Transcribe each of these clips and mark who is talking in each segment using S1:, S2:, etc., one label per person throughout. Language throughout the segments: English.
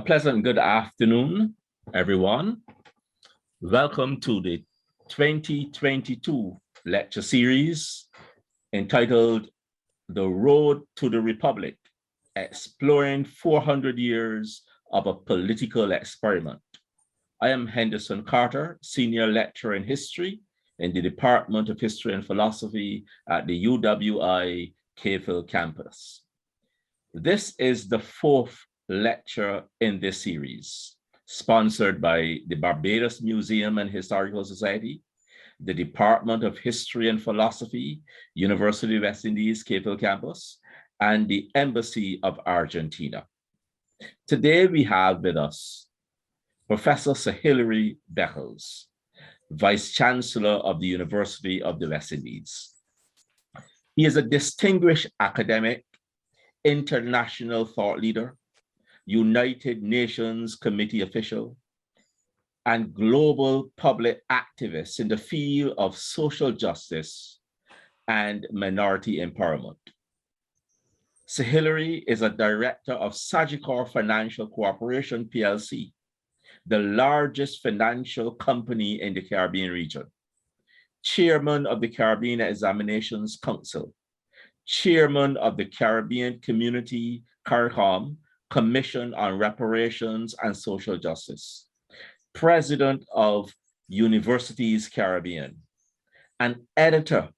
S1: pleasant good afternoon, everyone. Welcome to the 2022 lecture series entitled The Road to the Republic, Exploring 400 Years of a Political Experiment. I am Henderson Carter, Senior Lecturer in History in the Department of History and Philosophy at the UWI Cave campus. This is the fourth lecture in this series, sponsored by the Barbados Museum and Historical Society, the Department of History and Philosophy, University of West Indies, Cave campus, and the Embassy of Argentina. Today we have with us Professor Sir Hilary Beckles, Vice Chancellor of the University of the West Indies. He is a distinguished academic, international thought leader, United Nations Committee official, and global public activist in the field of social justice and minority empowerment. Sir Hilary is a director of Sagicor Financial Corporation, PLC, the largest financial company in the Caribbean region, chairman of the Caribbean Examinations Council, chairman of the Caribbean Community CARICOM, Commission on Reparations and Social Justice, president of Universities Caribbean, and editor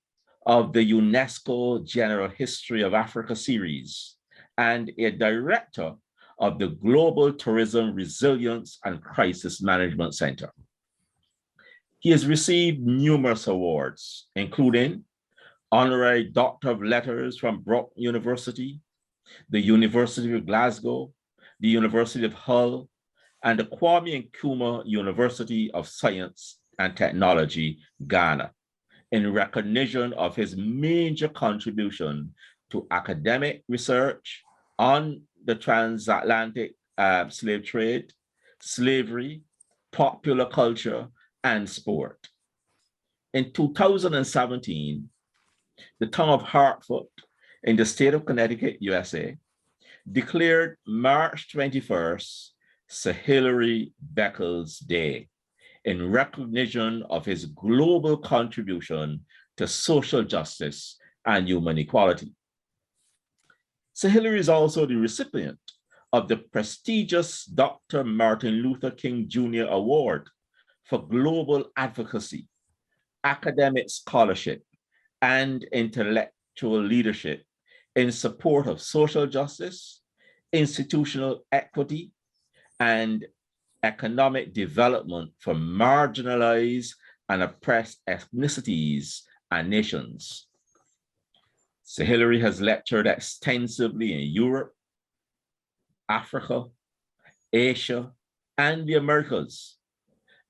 S1: of the UNESCO General History of Africa series, and a director of the Global Tourism Resilience and Crisis Management Center. He has received numerous awards, including Honorary Doctor of Letters from Brock University, the University of Glasgow, the University of Hull, and the Kwame Nkrumah University of Science and Technology, Ghana, in recognition of his major contribution to academic research on the transatlantic slave trade, slavery, popular culture, and sport. In 2017, the town of Hartford in the state of Connecticut, USA, declared March 21st Sir Hilary Beckles Day in recognition of his global contribution to social justice and human equality. Sir Hilary is also the recipient of the prestigious Dr. Martin Luther King Jr. Award for Global Advocacy, Academic Scholarship, and Intellectual Leadership in support of social justice, institutional equity, and economic development for marginalized and oppressed ethnicities and nations. Sir Hilary has lectured extensively in Europe, Africa, Asia, and the Americas,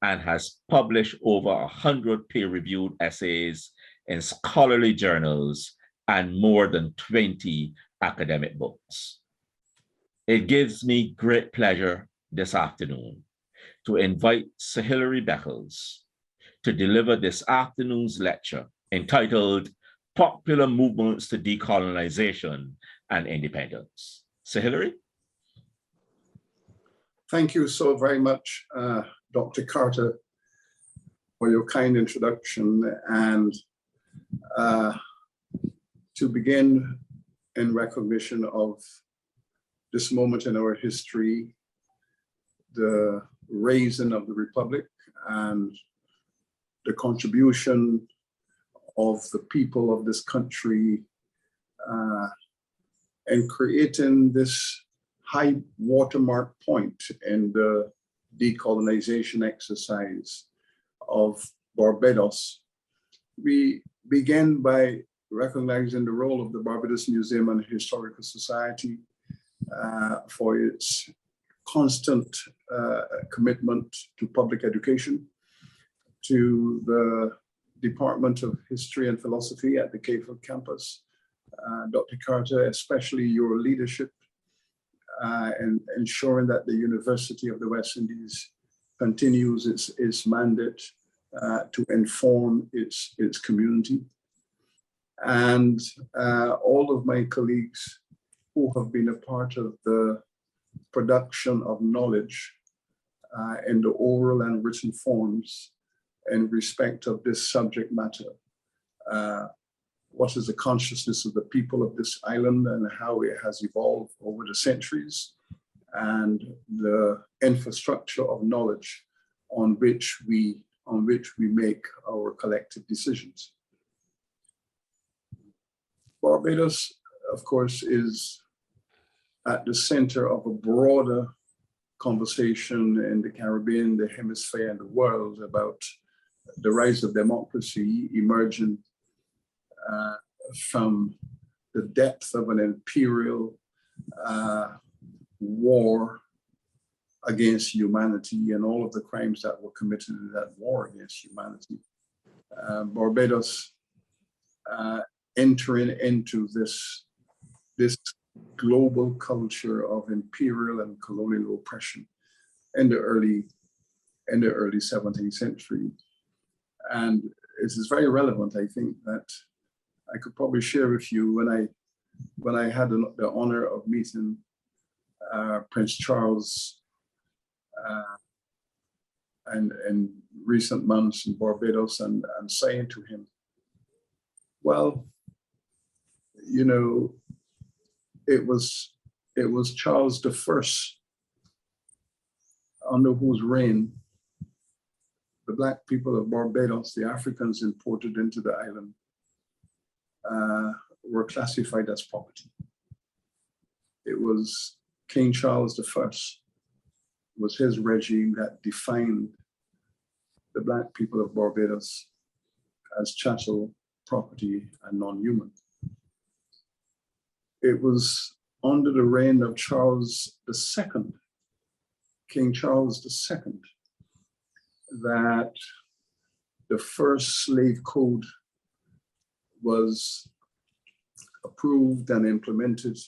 S1: and has published over 100 peer-reviewed essays in scholarly journals and more than 20 academic books. It gives me great pleasure this afternoon to invite Sir Hilary Beckles to deliver this afternoon's lecture entitled Popular Movements to Decolonization and Independence. Sir Hilary?
S2: Thank you so very much, Dr. Carter, for your kind introduction, and to begin in recognition of this moment in our history, the raising of the Republic and the contribution of the people of this country in creating this high watermark point in the decolonization exercise of Barbados. We begin by recognizing the role of the Barbados Museum and Historical Society for its constant commitment to public education, to the Department of History and Philosophy at the Cave campus. Dr. Carter, especially your leadership in ensuring that the University of the West Indies continues its mandate to inform its community. And all of my colleagues who have been a part of the production of knowledge in the oral and written forms in respect of this subject matter. What is the consciousness of the people of this island and how it has evolved over the centuries, and the infrastructure of knowledge on which we make our collective decisions. Barbados, of course, is at the center of a broader conversation in the Caribbean, the hemisphere, and the world about the rise of democracy emerging from the depth of an imperial war against humanity and all of the crimes that were committed in that war against humanity. Barbados entering into this global culture of imperial and colonial oppression in the early 17th century. And it is very relevant, I think, that I could probably share with you when I had the honor of meeting Prince Charles in recent months in Barbados, and saying to him, well, you know, it was Charles I under whose reign the Black people of Barbados, the Africans imported into the island, were classified as property. It was King Charles I, was his regime that defined the Black people of Barbados as chattel, property, and non-human. It was under the reign of Charles II, King Charles II, that the first slave code was approved and implemented,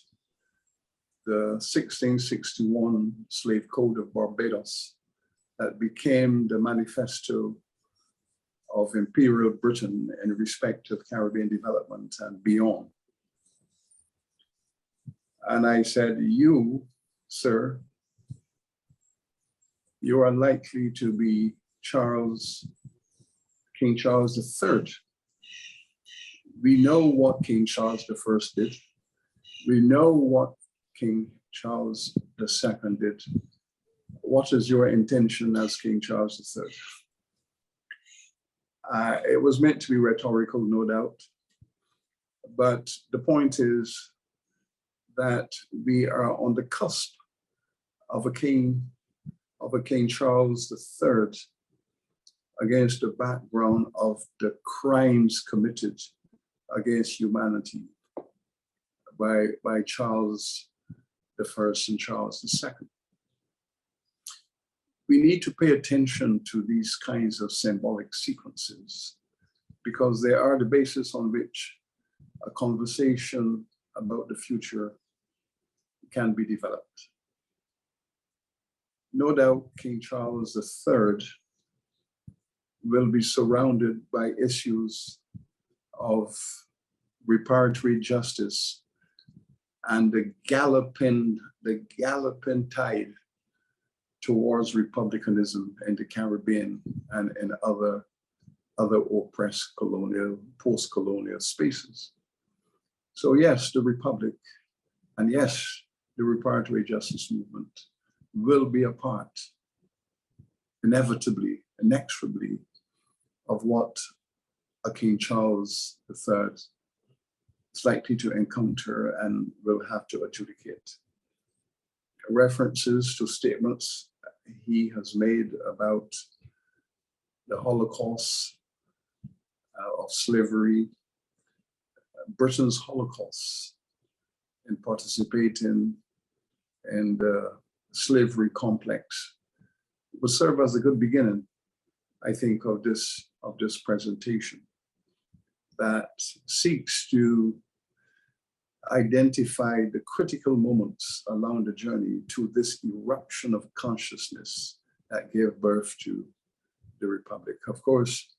S2: the 1661 Slave Code of Barbados, that became the manifesto of Imperial Britain in respect of Caribbean development and beyond. And I said, you, sir, you are likely to be King Charles III. We know what King Charles I did. We know what King Charles II did. What is your intention as King Charles III? It was meant to be rhetorical, no doubt. But the point is that we are on the cusp of a King Charles III against the background of the crimes committed against humanity by Charles I and Charles II. We need to pay attention to these kinds of symbolic sequences because they are the basis on which a conversation about the future can be developed. No doubt King Charles III will be surrounded by issues of reparatory justice and the galloping tide towards republicanism in the Caribbean and in other oppressed post-colonial spaces. So yes, the Republic, and yes, the reparatory justice movement will be a part, inevitably, inexorably, of what a King Charles III is likely to encounter and will have to adjudicate. References to statements he has made about the Holocaust of slavery, Britain's Holocaust in participating in the slavery complex will serve as a good beginning, I think, of this presentation that seeks to identify the critical moments along the journey to this eruption of consciousness that gave birth to the Republic. Of course,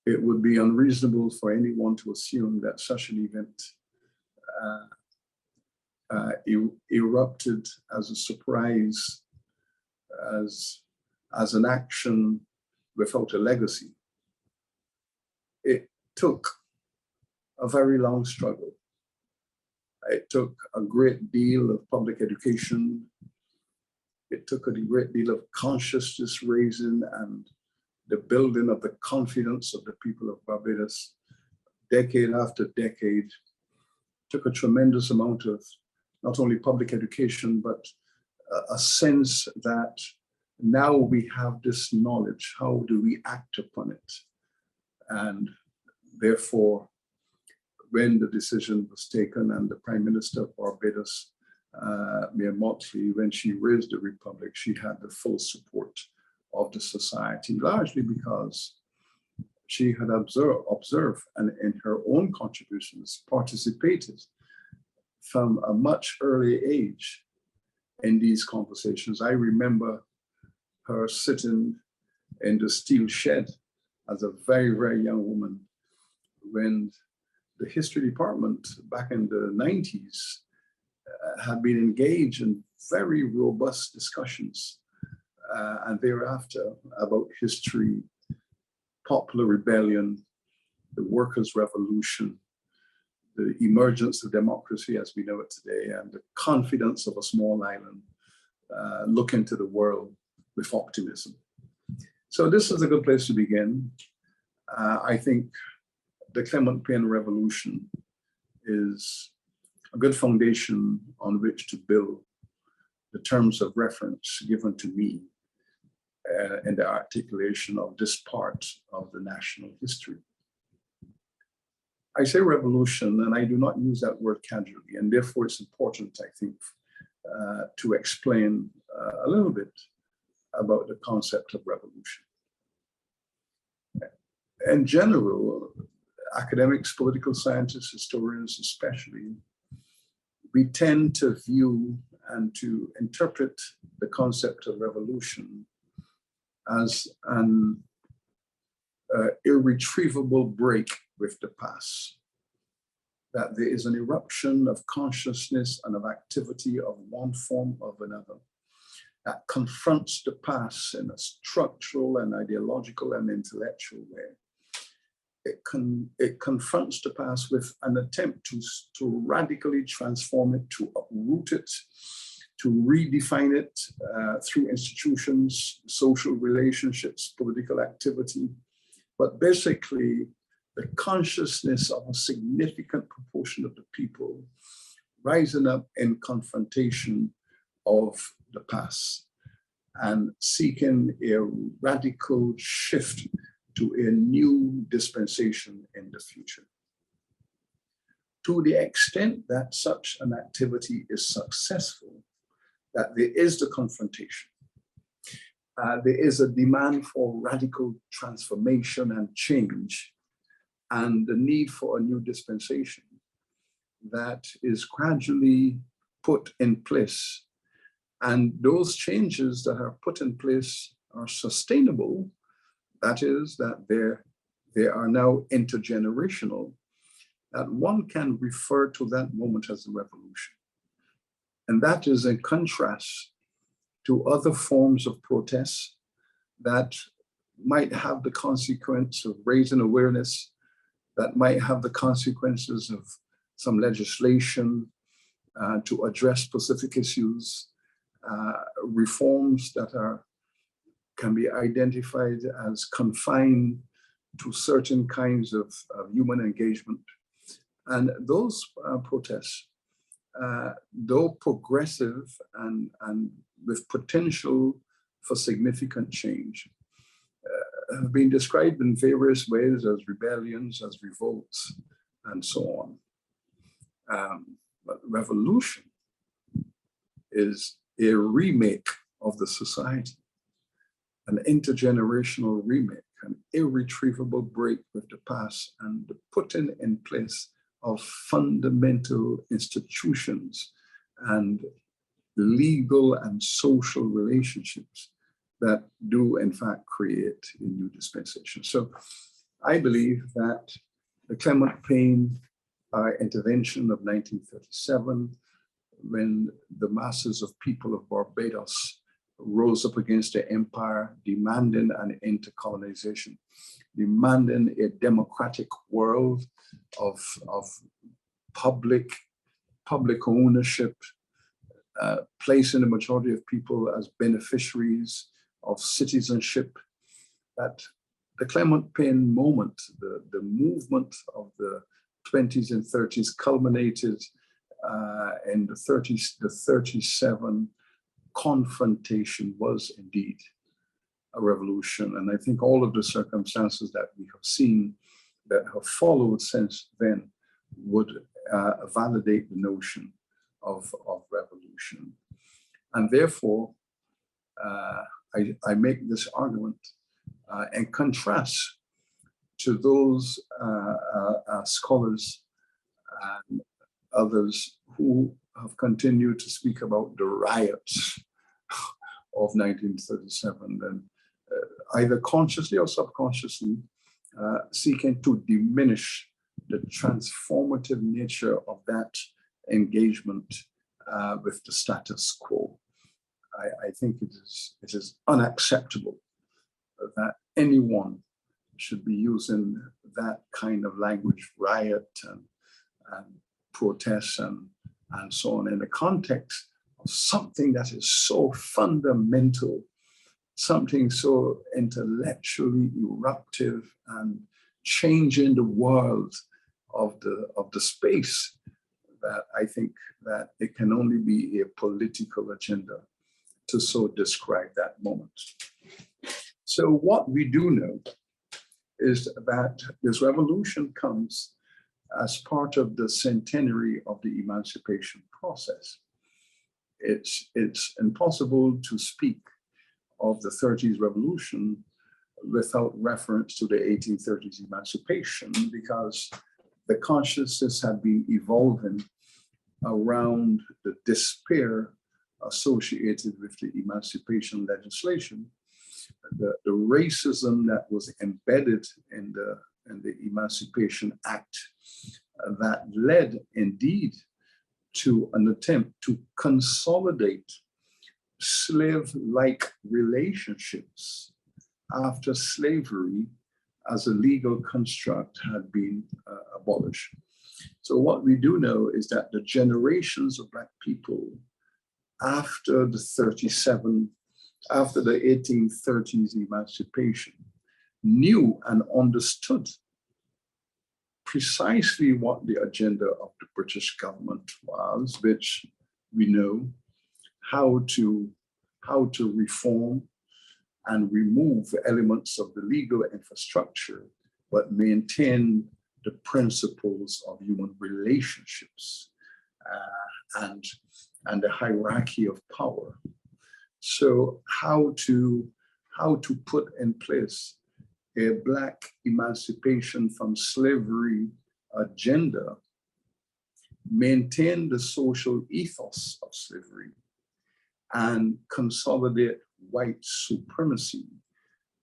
S2: it would be unreasonable for anyone to assume that such an event erupted as a surprise, as an action without a legacy. It took a very long struggle. It took a great deal of public education. It took a great deal of consciousness raising and the building of the confidence of the people of Barbados, decade after decade. It took a tremendous amount of not only public education, but a sense that now we have this knowledge. How do we act upon it? And therefore, when the decision was taken and the Prime Minister of Barbados, Mayor Motley, when she raised the Republic, she had the full support of the society, largely because she had observed and in her own contributions participated from a much early age in these conversations. I remember her sitting in the steel shed as a very, very young woman when the history department back in the 90s had been engaged in very robust discussions and thereafter about history, popular rebellion, the workers' revolution, the emergence of democracy as we know it today, and the confidence of a small island looking to the world with optimism. So this is a good place to begin. I think the Clementine Revolution is a good foundation on which to build the terms of reference given to me in the articulation of this part of the national history. I say revolution, and I do not use that word casually, and therefore it's important, I think, to explain a little bit about the concept of revolution. In general, academics, political scientists, historians especially, we tend to view and to interpret the concept of revolution as an irretrievable break with the past, that there is an eruption of consciousness and of activity of one form or another that confronts the past in a structural and ideological and intellectual way. It confronts the past with an attempt to radically transform it, to uproot it, to redefine it through institutions, social relationships, political activity. But basically, the consciousness of a significant proportion of the people rising up in confrontation of the past and seeking a radical shift to a new dispensation in the future. To the extent that such an activity is successful, that there is the confrontation, there is a demand for radical transformation and change, and the need for a new dispensation that is gradually put in place. And those changes that are put in place are sustainable. That is, that they are now intergenerational, that one can refer to that moment as a revolution. And that is in contrast to other forms of protest that might have the consequence of raising awareness, that might have the consequences of some legislation to address specific issues, reforms that can be identified as confined to certain kinds of human engagement. And those protests, though progressive and with potential for significant change, have been described in various ways as rebellions, as revolts, and so on. But revolution is a remake of the society, an intergenerational remake, an irretrievable break with the past, and the putting in place of fundamental institutions and legal and social relationships that do in fact create a new dispensation. So I believe that the Clementine intervention of 1937, when the masses of people of Barbados rose up against the empire, demanding an end to colonization, demanding a democratic world of public ownership, placing the majority of people as beneficiaries of citizenship. That the Clementine moment, the movement of the 20s and 30s culminated in the 30s, the 37 confrontation was indeed a revolution. And I think all of the circumstances that we have seen that have followed since then would validate the notion of revolution. And therefore, I make this argument in contrast to those scholars and others who have continued to speak about the riots of 1937, and either consciously or subconsciously seeking to diminish the transformative nature of that engagement with the status quo. I think it is unacceptable that anyone should be using that kind of language, riot and protests and so on, in the context of something that is so fundamental, something so intellectually eruptive and changing the world of the space, that I think that it can only be a political agenda to so describe that moment. So what we do know is that this revolution comes as part of the centenary of the emancipation process. It's impossible to speak of the 30s revolution without reference to the 1830s emancipation, because the consciousness had been evolving around the despair associated with the emancipation legislation, the racism that was embedded in the Emancipation Act that led indeed to an attempt to consolidate slave-like relationships after slavery as a legal construct had been abolished. So what we do know is that the generations of Black people after the 1830s emancipation knew and understood precisely what the agenda of the British government was, which we know how to reform and remove elements of the legal infrastructure, but maintain the principles of human relationships and the hierarchy of power. So how to put in place a Black emancipation from slavery agenda, maintain the social ethos of slavery, and consolidate white supremacy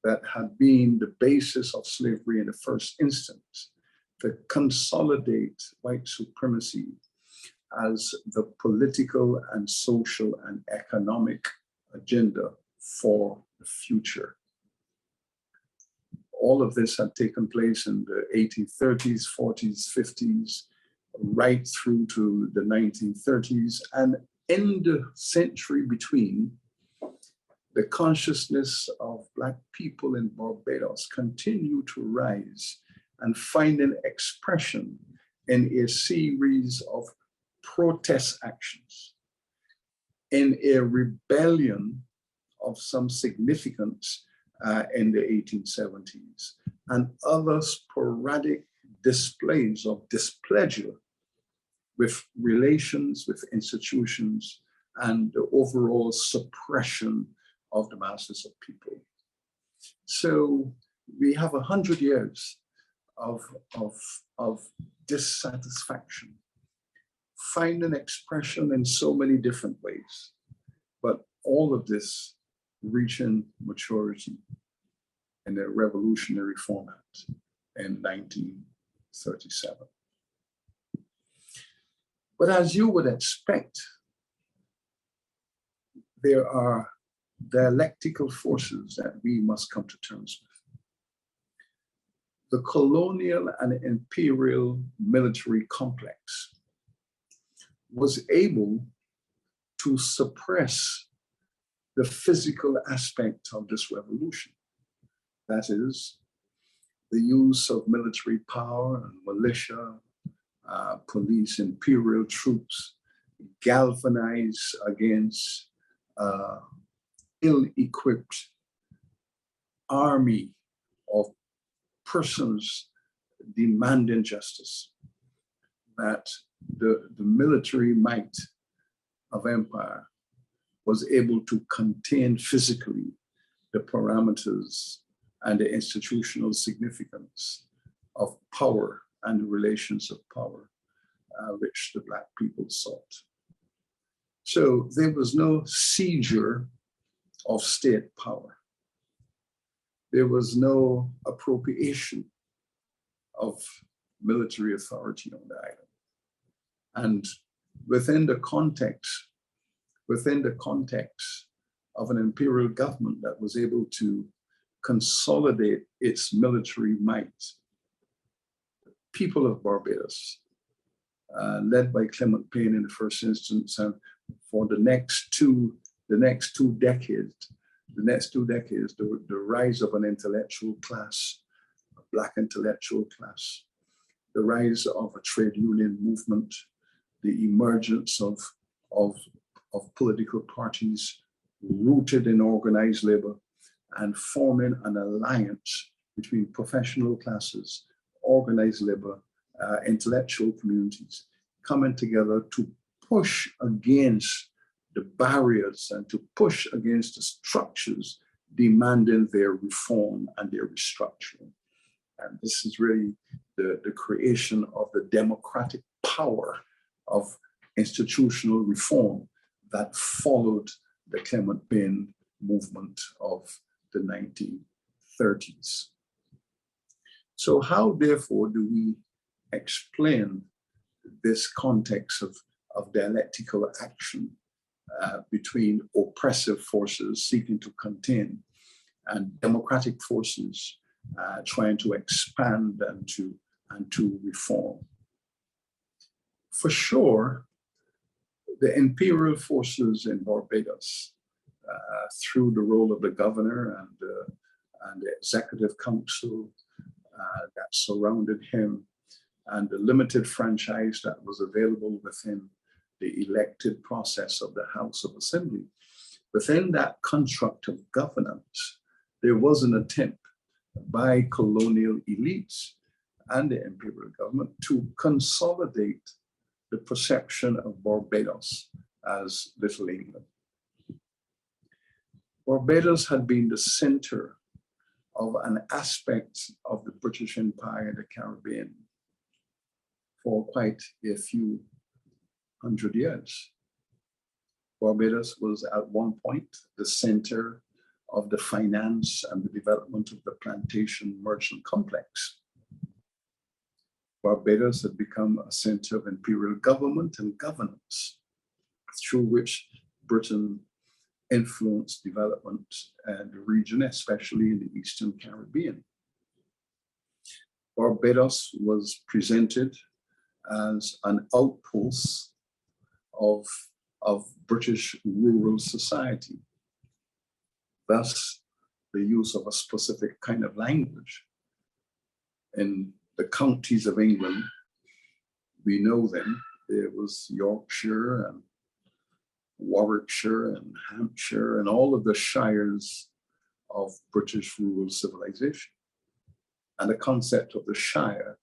S2: that had been the basis of slavery in the first instance, to consolidate white supremacy as the political and social and economic agenda for the future. All of this had taken place in the 1830s, 40s, 50s, right through to the 1930s. And in the century between, the consciousness of Black people in Barbados continued to rise and find an expression in a series of protest actions, in a rebellion of some significance in the 1870s, and other sporadic displays of displeasure with relations, with institutions, and the overall suppression of the masses of people. So we have 100 years of dissatisfaction, finding expression in so many different ways, but all of this reaching maturity in a revolutionary format in 1937. But as you would expect there are dialectical forces that we must come to terms with. The colonial and imperial military complex was able to suppress the physical aspect of this revolution. That is, the use of military power and militia, police, imperial troops, galvanized against ill-equipped army of persons demanding justice, that the military might of empire was able to contain physically the parameters and the institutional significance of power and the relations of power which the Black people sought. So there was no seizure of state power. There was no appropriation of military authority on the island. And within the context of an imperial government that was able to consolidate its military might, the people of Barbados, led by Clementine in the first instance, and for the next two decades, the rise of an intellectual class, a Black intellectual class, the rise of a trade union movement, the emergence of political parties rooted in organized labor and forming an alliance between professional classes, organized labor, intellectual communities, coming together to push against the barriers and to push against the structures demanding their reform and their restructuring. And this is really the creation of the democratic power of institutional reform that followed the Clementine movement of the 1930s. So how, therefore, do we explain this context of dialectical action between oppressive forces seeking to contain and democratic forces trying to expand and to reform? For sure, the imperial forces in Barbados, through the role of the governor and the executive council that surrounded him, and the limited franchise that was available within the elected process of the House of Assembly, within that construct of governance, there was an attempt by colonial elites and the imperial government to consolidate the perception of Barbados as Little England. Barbados had been the center of an aspect of the British Empire in the Caribbean for quite a few hundred years. Barbados was at one point the center of the finance and the development of the plantation merchant complex. Barbados had become a center of imperial government and governance, through which Britain influenced development in the region, especially in the Eastern Caribbean. Barbados was presented as an outpost of British rural society. Thus, the use of a specific kind of language. In the counties of England, we know them. There was Yorkshire and Warwickshire and Hampshire and all of the shires of British rural civilization. And the concept of the shire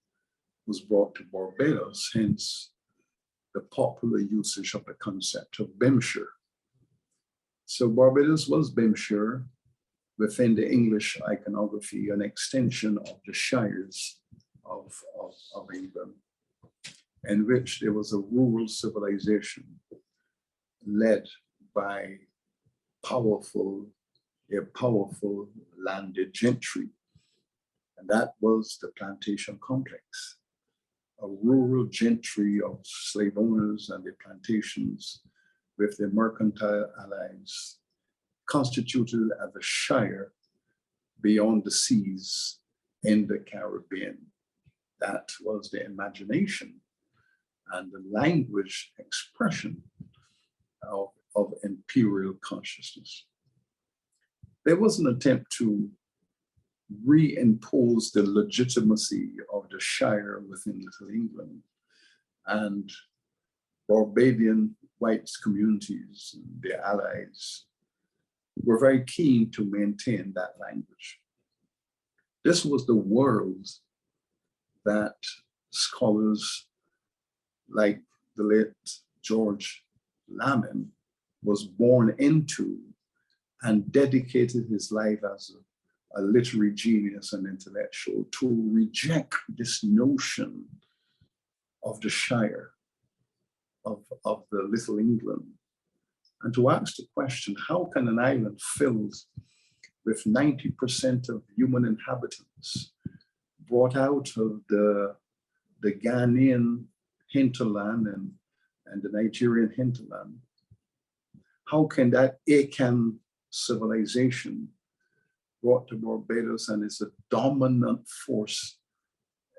S2: was brought to Barbados, hence the popular usage of the concept of Bimshire. So Barbados was Bimshire within the English iconography, an extension of the shires of England, in which there was a rural civilization led by a powerful landed gentry. And that was the plantation complex, a rural gentry of slave owners and their plantations with the mercantile allies, constituted as a shire beyond the seas in the Caribbean. That was the imagination and the language expression of imperial consciousness. There was an attempt to reimpose the legitimacy of the shire within Little England, and Barbadian white communities, their allies, were very keen to maintain that language. This was the world that scholars like the late George Lamin was born into and dedicated his life as a literary genius and intellectual to reject this notion of the shire, of the Little England, and to ask the question, how can an island filled with 90% of human inhabitants brought out of the Ghanaian hinterland and the Nigerian hinterland, how can that Akan civilization brought to Barbados and is a dominant force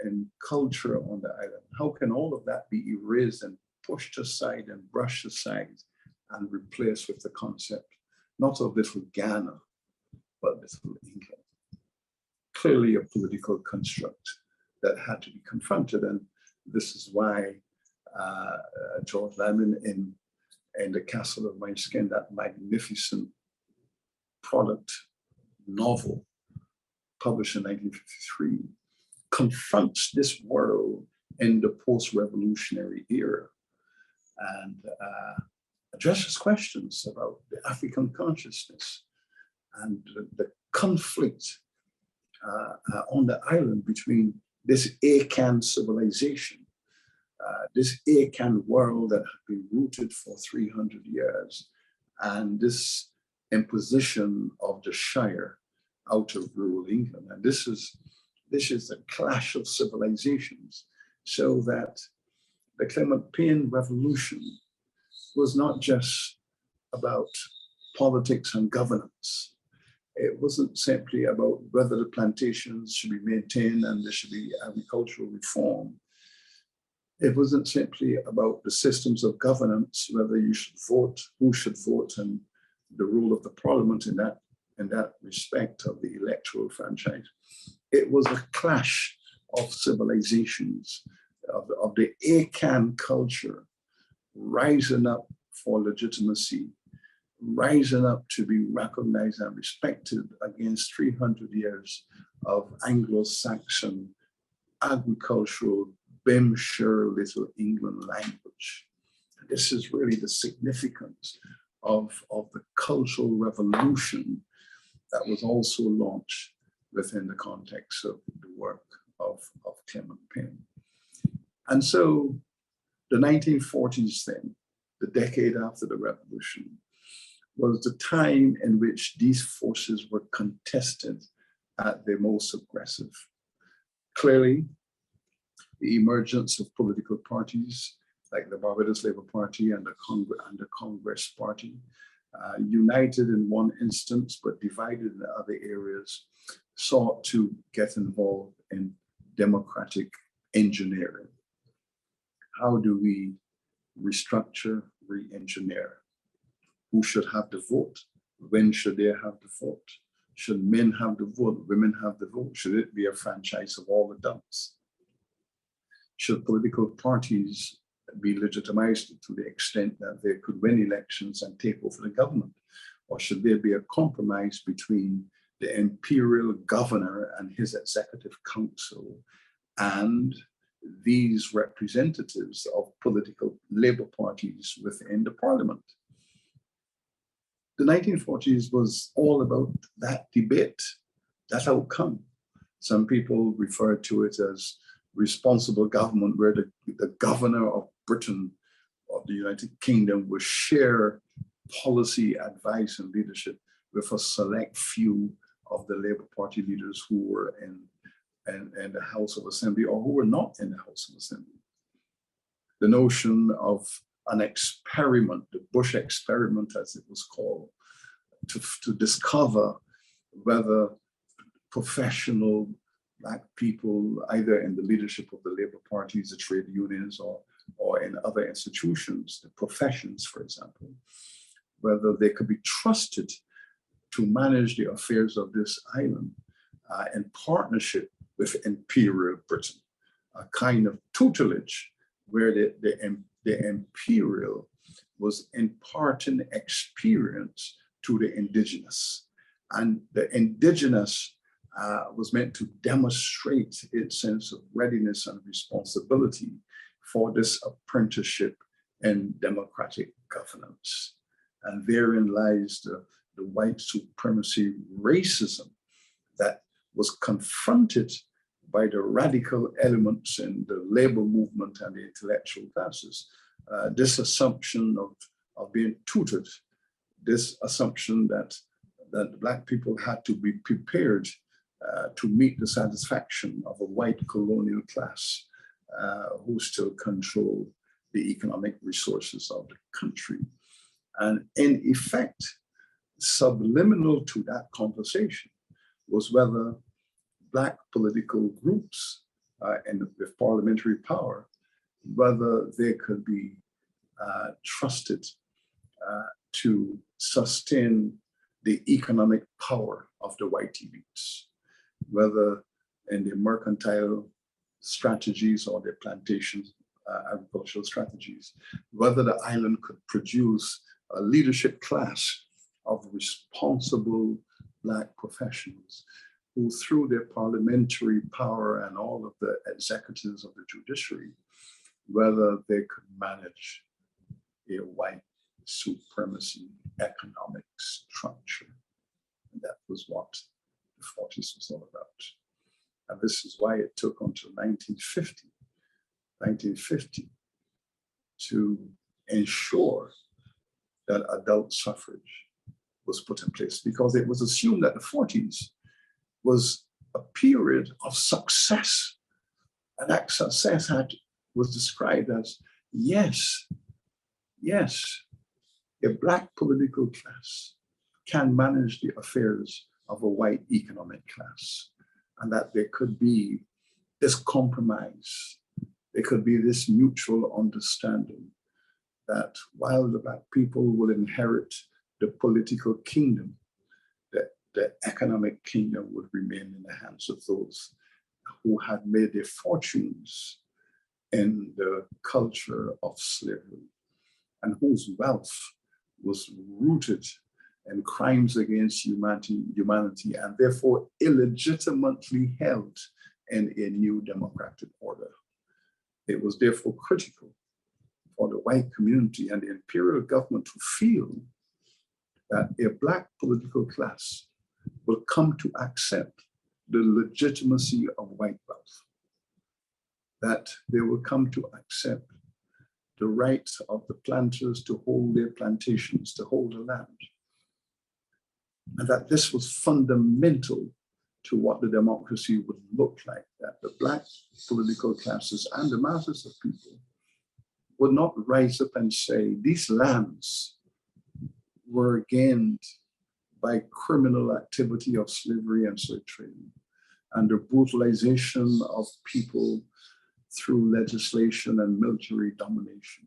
S2: in culture on the island, how can all of that be erased and pushed aside and brushed aside and replaced with the concept, not of Little Ghana, but Little England? Clearly a political construct that had to be confronted. And this is why George Lamin in The Castle of My Skin, that magnificent product novel published in 1953, confronts this world in the post-revolutionary era and addresses questions about the African consciousness and the conflict on the island between this Akan civilization, this Akan world that had been rooted for 300 years, and this imposition of the shire out of rural England. And this is a clash of civilizations, so that the Clementine Revolution was not just about politics and governance. It wasn't simply about whether the plantations should be maintained and there should be agricultural reform. It wasn't simply about the systems of governance, whether you should vote, who should vote, and the role of the parliament in that respect of the electoral franchise. It was a clash of civilizations, of the Akan culture rising up for legitimacy, rising up to be recognized and respected against 300 years of Anglo-Saxon agricultural Bimshire Little England language. This is really the significance of the cultural revolution that was also launched within the context of the work of Clementine. And so the 1940s then, the decade after the revolution, was the time in which these forces were contested at their most aggressive. Clearly, the emergence of political parties like the Barbados Labour Party and the Congress Party, united in one instance but divided in other areas, sought to get involved in democratic engineering. How do we restructure, re-engineer? Who should have the vote? When should they have the vote? Should men have the vote? Women have the vote? Should it be a franchise of all adults? Should political parties be legitimized to the extent that they could win elections and take over the government? Or should there be a compromise between the imperial governor and his executive council and these representatives of political labor parties within the parliament? The 1940s was all about that debate, that outcome. Some people refer to it as responsible government, where the governor of Britain, of the United Kingdom, would share policy, advice, and leadership with a select few of the Labour Party leaders who were in the House of Assembly or who were not in the House of Assembly. The notion of an experiment, the Bush experiment as it was called, to discover whether professional Black people, either in the leadership of the labor parties, the trade unions, or in other institutions, the professions, for example, whether they could be trusted to manage the affairs of this island in partnership with Imperial Britain, a kind of tutelage where the imperial was imparting experience to the indigenous. And the indigenous was meant to demonstrate its sense of readiness and responsibility for this apprenticeship in democratic governance. And therein lies the white supremacy racism that was confronted by the radical elements in the labor movement and the intellectual classes. This assumption of being tutored, this assumption that Black people had to be prepared to meet the satisfaction of a white colonial class who still control the economic resources of the country. And in effect, subliminal to that conversation was whether Black political groups with parliamentary power, whether they could be trusted to sustain the economic power of the white elites, whether in the mercantile strategies or the plantation agricultural strategies, whether the island could produce a leadership class of responsible Black professionals who, through their parliamentary power and all of the executives of the judiciary, whether they could manage a white supremacy economic structure. And that was what the 40s was all about. And this is why it took until 1950 to ensure that adult suffrage was put in place, because it was assumed that the 40s was a period of success. And that success was described as, yes, a Black political class can manage the affairs of a white economic class, and that there could be this compromise, there could be this mutual understanding that while the Black people will inherit the political kingdom, the economic kingdom would remain in the hands of those who had made their fortunes in the culture of slavery and whose wealth was rooted in crimes against humanity and therefore illegitimately held in a new democratic order. It was therefore critical for the white community and the imperial government to feel that a Black political class will come to accept the legitimacy of white wealth, that they will come to accept the rights of the planters to hold their plantations, to hold the land, and that this was fundamental to what the democracy would look like, that the Black political classes and the masses of people would not rise up and say, these lands were gained by criminal activity of slavery and slave trading, and the brutalization of people through legislation and military domination.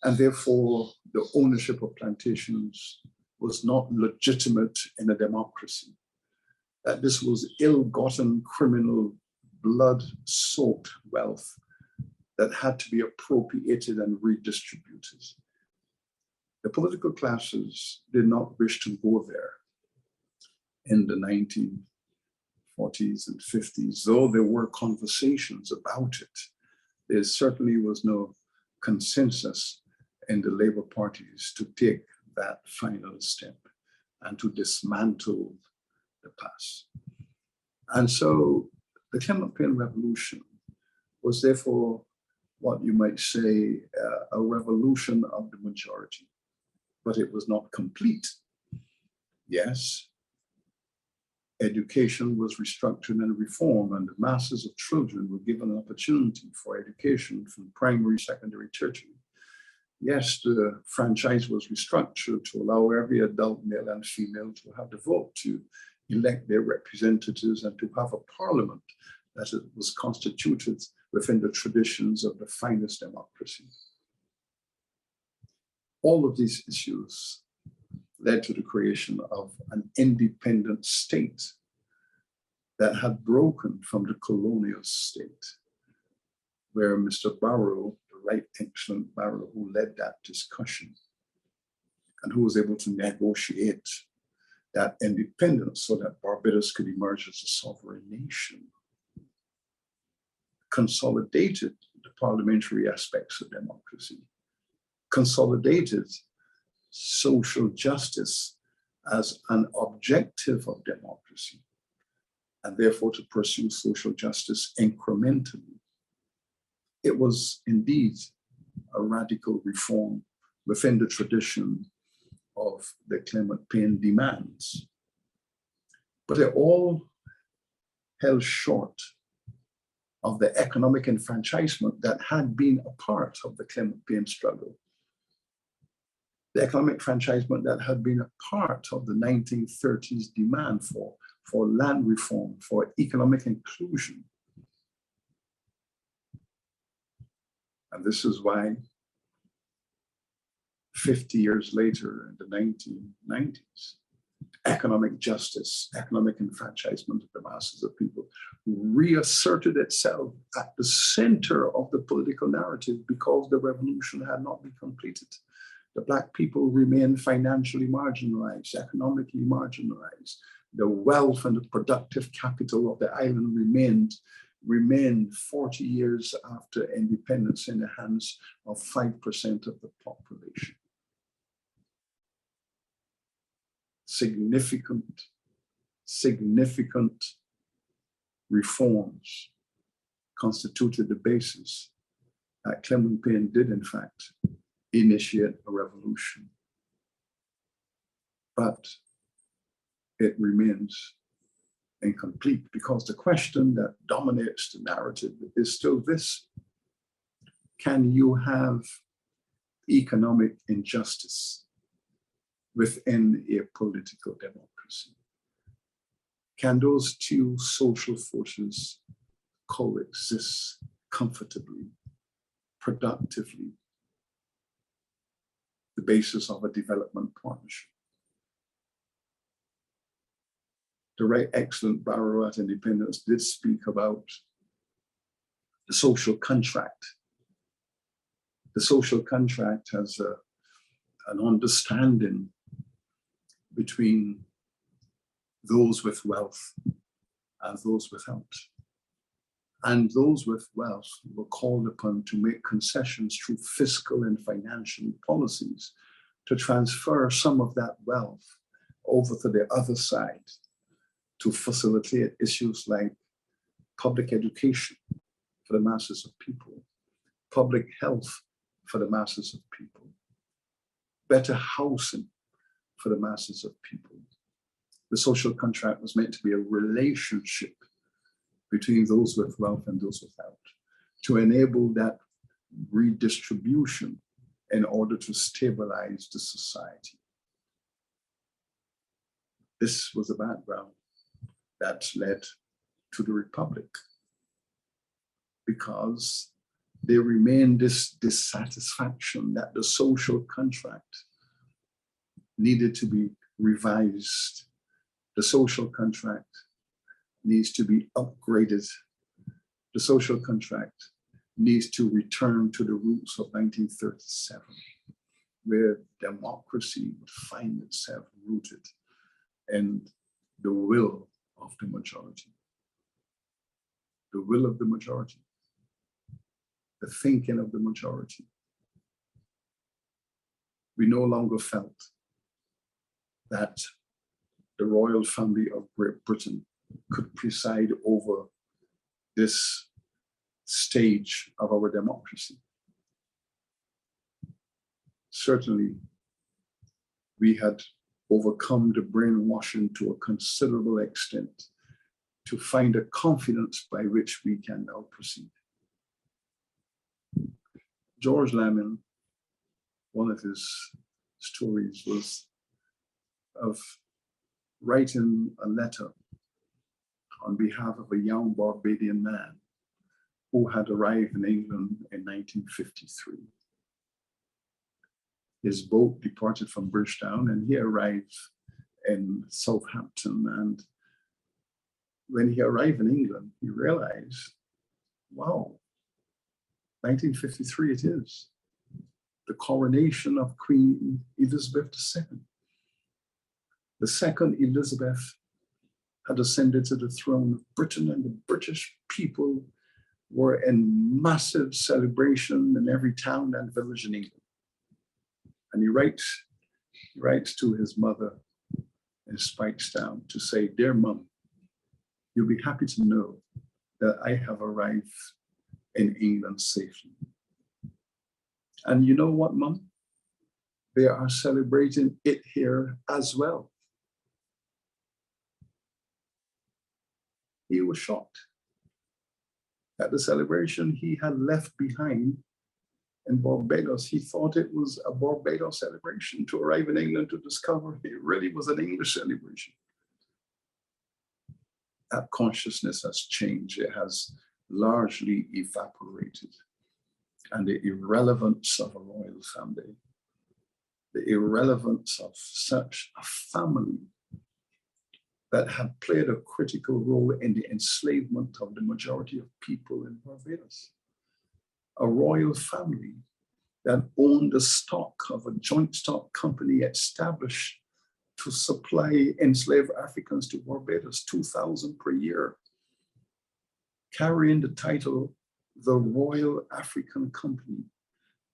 S2: And therefore, the ownership of plantations was not legitimate in a democracy, that this was ill-gotten criminal, blood-soaked wealth that had to be appropriated and redistributed. The political classes did not wish to go there in the 1940s and 50s, though there were conversations about it. There certainly was no consensus in the labor parties to take that final step and to dismantle the past. And so the Clementine Revolution was therefore what you might say a revolution of the majority, but it was not complete. Yes, education was restructured and reformed, and the masses of children were given an opportunity for education from primary, secondary, tertiary. Yes, the franchise was restructured to allow every adult, male and female, to have the vote, to elect their representatives, and to have a parliament that was constituted within the traditions of the finest democracy. All of these issues led to the creation of an independent state that had broken from the colonial state, where Mr. Barrow, the right excellent Barrow, who led that discussion and who was able to negotiate that independence so that Barbados could emerge as a sovereign nation, consolidated the parliamentary aspects of democracy, consolidated social justice as an objective of democracy, and therefore to pursue social justice incrementally. It was indeed a radical reform within the tradition of the Clementine demands. But it all held short of the economic enfranchisement that had been a part of the Clementine struggle. The economic enfranchisement that had been a part of the 1930s demand for land reform, for economic inclusion. And this is why 50 years later, in the 1990s, economic justice, economic enfranchisement of the masses of people reasserted itself at the center of the political narrative because the revolution had not been completed. The Black people remained financially marginalized, economically marginalized. The wealth and the productive capital of the island remained 40 years after independence in the hands of 5% of the population. Significant reforms constituted the basis that Clementine did, in fact, initiate a revolution. But it remains incomplete because the question that dominates the narrative is still this: can you have economic injustice within a political democracy? Can those two social forces coexist comfortably, productively, the basis of a development partnership? The Right Excellent Barrow at Independence did speak about the social contract. The social contract has an understanding between those with wealth and those without. And those with wealth were called upon to make concessions through fiscal and financial policies to transfer some of that wealth over to the other side to facilitate issues like public education for the masses of people, public health for the masses of people, better housing for the masses of people. The social contract was meant to be a relationship between those with wealth and those without, to enable that redistribution in order to stabilize the society. This was the background that led to the Republic, because there remained this dissatisfaction that the social contract needed to be revised. The social contract needs to be upgraded. The social contract needs to return to the roots of 1937, where democracy would find itself rooted in the will of the majority. The will of the majority. The thinking of the majority. We no longer felt that the royal family of Great Britain could preside over this stage of our democracy. Certainly, we had overcome the brainwashing to a considerable extent to find a confidence by which we can now proceed. George Lamin, one of his stories was of writing a letter on behalf of a young Barbadian man who had arrived in England in 1953. His boat departed from Bridgetown and he arrived in Southampton. And when he arrived in England, he realized, wow, 1953 it is, the coronation of Queen Elizabeth II. The second Elizabeth had ascended to the throne of Britain, and the British people were in massive celebration in every town and village in England. And he writes to his mother in Spikestown to say, "Dear Mum, you'll be happy to know that I have arrived in England safely. And you know what, Mum? They are celebrating it here as well." He was shocked at the celebration he had left behind in Barbados. He thought it was a Barbados celebration. To arrive in England to discover it really was an English celebration. That consciousness has changed. It has largely evaporated. And the irrelevance of a royal family, the irrelevance of such a family that had played a critical role in the enslavement of the majority of people in Barbados. A royal family that owned the stock of a joint stock company established to supply enslaved Africans to Barbados, 2,000 per year, carrying the title, the Royal African Company.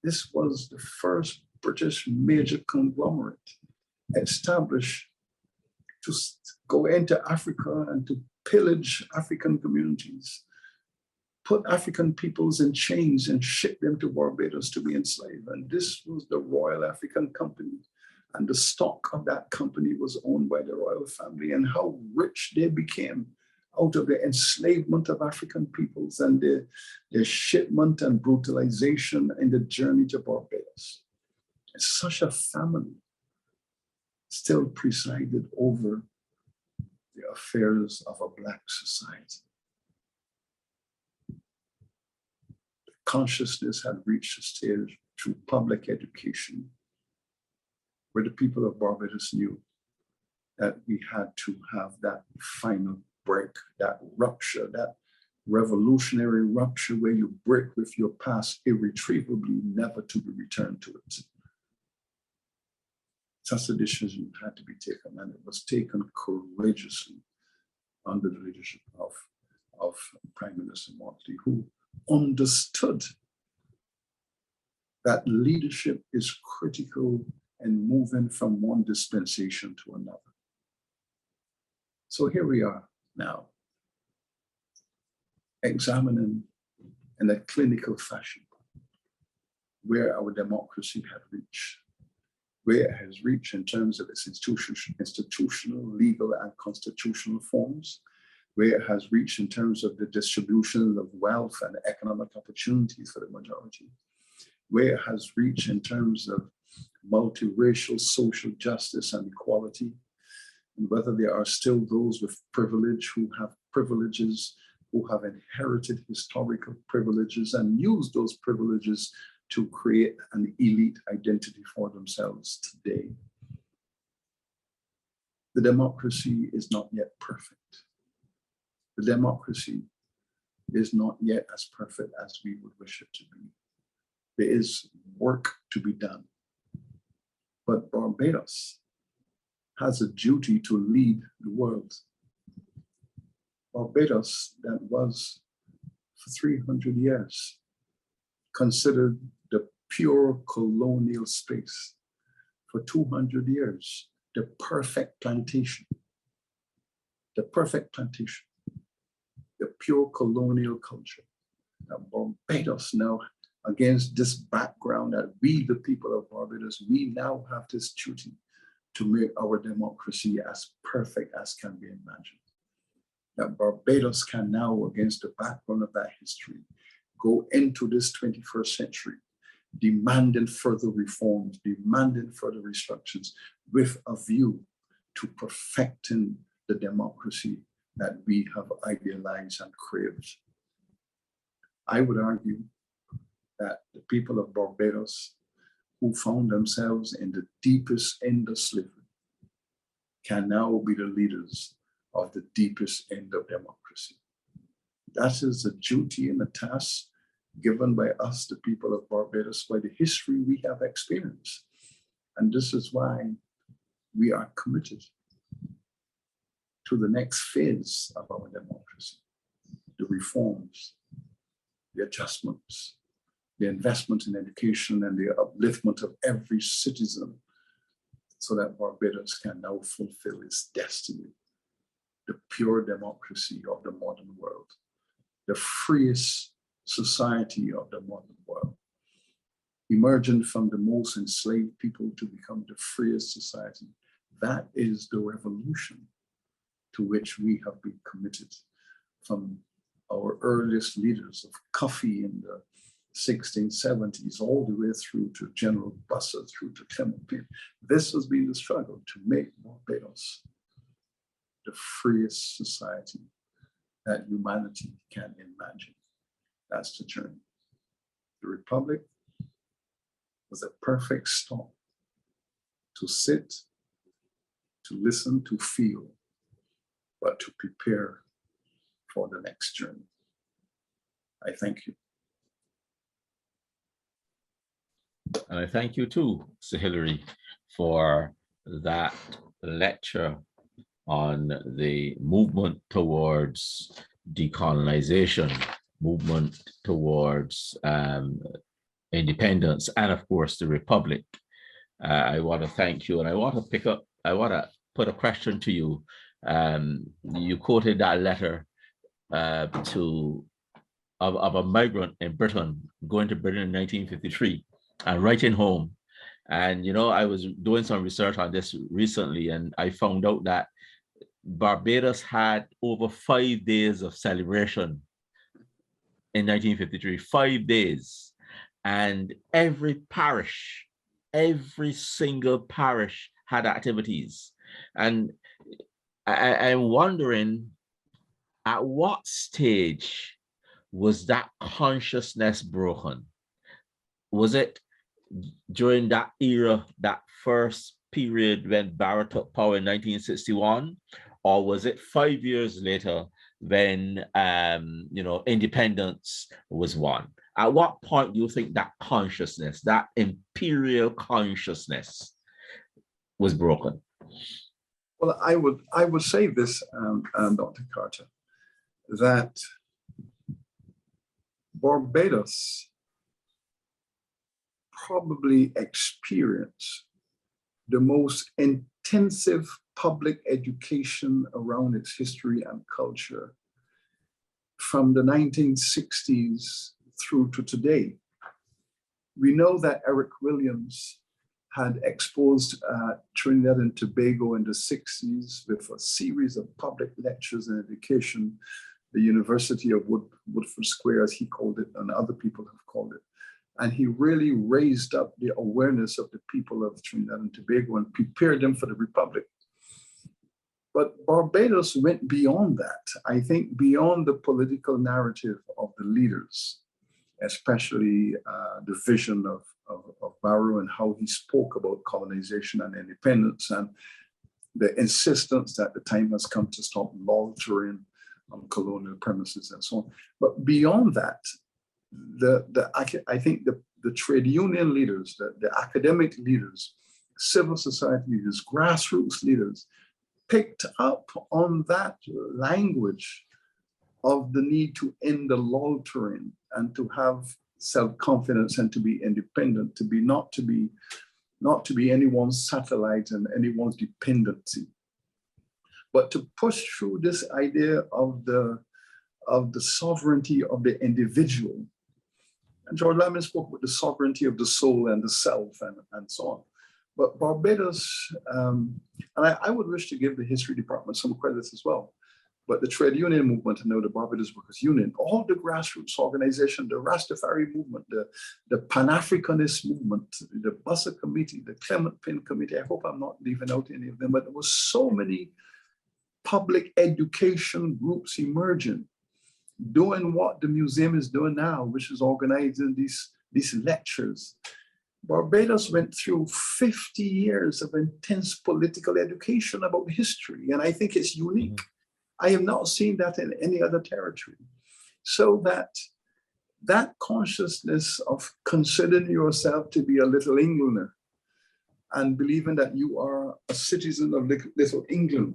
S2: This was the first British major conglomerate established to go into Africa and to pillage African communities, put African peoples in chains and ship them to Barbados to be enslaved. And this was the Royal African Company. And the stock of that company was owned by the royal family. And how rich they became out of the enslavement of African peoples and their shipment and brutalization in the journey to Barbados. Such a family still presided over the affairs of a Black society. The consciousness had reached a stage through public education where the people of Barbados knew that we had to have that final break, that rupture, that revolutionary rupture where you break with your past irretrievably, never to be returned to it. Such a decision had to be taken, and it was taken courageously under the leadership of Prime Minister Motley, who understood that leadership is critical in moving from one dispensation to another. So here we are now, examining in a clinical fashion where our democracy had reached, where it has reached in terms of its institutional, legal, and constitutional forms, where it has reached in terms of the distribution of wealth and economic opportunities for the majority, where it has reached in terms of multiracial social justice and equality, and whether there are still those with privilege who have privileges, who have inherited historical privileges and use those privileges to create an elite identity for themselves today. The democracy is not yet perfect. The democracy is not yet as perfect as we would wish it to be. There is work to be done. But Barbados has a duty to lead the world. Barbados, that was for 300 years considered the pure colonial space, for 200 years, the perfect plantation, the pure colonial culture. Now, Barbados now, against this background that we, the people of Barbados, we now have this duty to make our democracy as perfect as can be imagined. That Barbados can now, against the background of that history, go into this 21st century, demanding further reforms, demanding further restructures, with a view to perfecting the democracy that we have idealized and craved. I would argue that the people of Barbados, who found themselves in the deepest end of slavery, can now be the leaders of the deepest end of democracy. That is the duty and the task given by us, the people of Barbados, by the history we have experienced. And this is why we are committed to the next phase of our democracy, the reforms, the adjustments, the investment in education, and the upliftment of every citizen, so that Barbados can now fulfill its destiny, the pure democracy of the modern world, the freest society of the modern world, emerging from the most enslaved people to become the freest society. That is the revolution to which we have been committed from our earliest leaders of coffee in the 1670s, all the way through to General Busser, through to Clementine. This has been the struggle to make Barbados the freest society that humanity can imagine. That's the journey. The Republic was a perfect stop to sit, to listen, to feel, but to prepare for the next journey. I thank you.
S1: And I thank you too, Sir Hilary, for that lecture on the movement towards decolonization, movement towards independence, and of course the Republic. I want to thank you, and I want to put a question to you. You quoted that letter of a migrant in Britain, going to Britain in 1953 and writing home. And, you know, I was doing some research on this recently, and I found out that Barbados had over 5 days of celebration in 1953, 5 days. And every single parish had activities. And I'm wondering, at what stage was that consciousness broken? Was it during that era, that first period when Barrow took power in 1961, or was it 5 years later when independence was won? At what point do you think that consciousness, that imperial consciousness, was broken?
S2: Well, I would say this, Dr. Carter, that Barbados probably experienced the most intensive public education around its history and culture from the 1960s through to today. We know that Eric Williams had exposed Trinidad and Tobago in the 60s with a series of public lectures and education, the University of Woodford Square, as he called it, and other people have called it. And he really raised up the awareness of the people of Trinidad and Tobago and prepared them for the Republic. But Barbados went beyond that. I think beyond the political narrative of the leaders, especially the vision of Barrow and how he spoke about colonization and independence, and the insistence that the time has come to stop loitering on colonial premises and so on. But beyond that, I think the trade union leaders, the academic leaders, civil society leaders, grassroots leaders picked up on that language of the need to end the loitering and to have self-confidence and to be independent, not to be anyone's satellite and anyone's dependency, but to push through this idea of the sovereignty of the individual. And George Lyman spoke about the sovereignty of the soul and the self and so on. But Barbados, and I would wish to give the history department some credit as well, but the trade union movement, and now the Barbados Workers Union, all the grassroots organization, the Rastafari movement, the Pan-Africanist movement, the Bussa Committee, the Clementine Committee, I hope I'm not leaving out any of them, but there was so many public education groups emerging, doing what the museum is doing now, which is organizing these lectures. Barbados went through 50 years of intense political education about history, and I think it's unique. I have not seen that in any other territory. So that consciousness of considering yourself to be a little Englander and believing that you are a citizen of little England,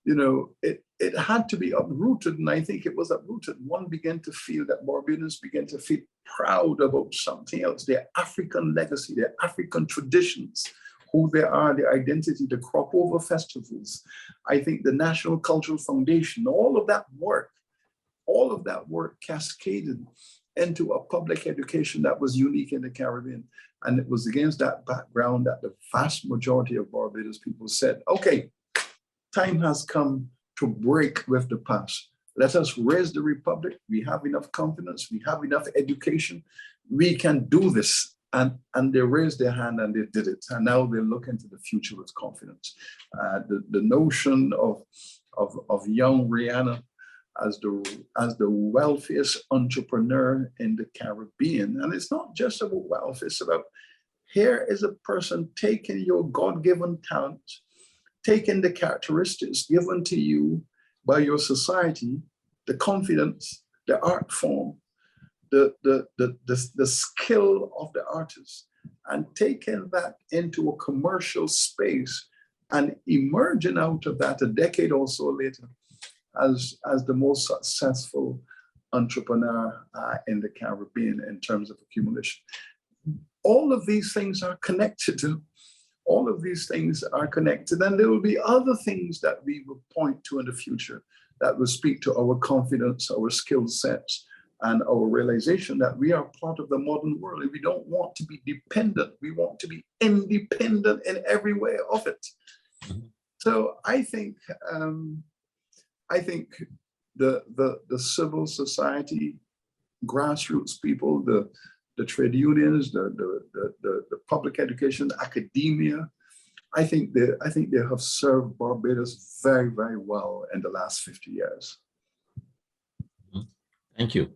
S2: it had to be uprooted, and I think it was uprooted. One began to feel that Barbadians began to feel proud about something else, their African legacy, their African traditions, who they are, their identity, the crop over festivals. I think the National Cultural Foundation, all of that work cascaded into a public education that was unique in the Caribbean. And it was against that background that the vast majority of Barbados people said, okay, time has come to break with the past. Let us raise the republic. We have enough confidence. We have enough education. We can do this. And they raised their hand and they did it. And now they look into the future with confidence. The notion of young Rihanna as the wealthiest entrepreneur in the Caribbean. And it's not just about wealth. It's about, here is a person taking your God-given talent, taking the characteristics given to you by your society, the confidence, the art form, the skill of the artist, and taking that into a commercial space and emerging out of that a decade or so later as the most successful entrepreneur in the Caribbean in terms of accumulation. All of these things are connected. All of these things are connected, and there will be other things that we will point to in the future that will speak to our confidence, our skill sets, and our realization that we are part of the modern world. And we don't want to be dependent. We want to be independent in every way of it. So I think the civil society, grassroots people, the trade unions, the public education, academia, I think they have served Barbados very, very well in the last 50 years.
S1: Thank you.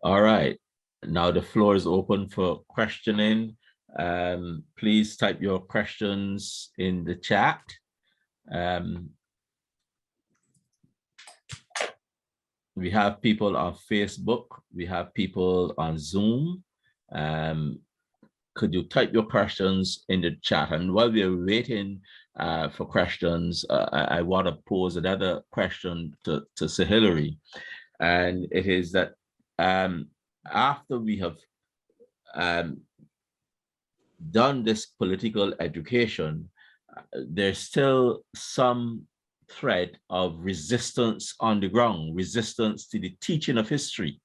S1: All right. Now the floor is open for questioning. Please type your questions in the chat. We have people on Facebook. We have people on Zoom. Could you type your questions in the chat? And while we're waiting for questions, I want to pose another question to Sir Hilary. And it is that after we have done this political education, there's still some thread of resistance on the ground, resistance to the teaching of history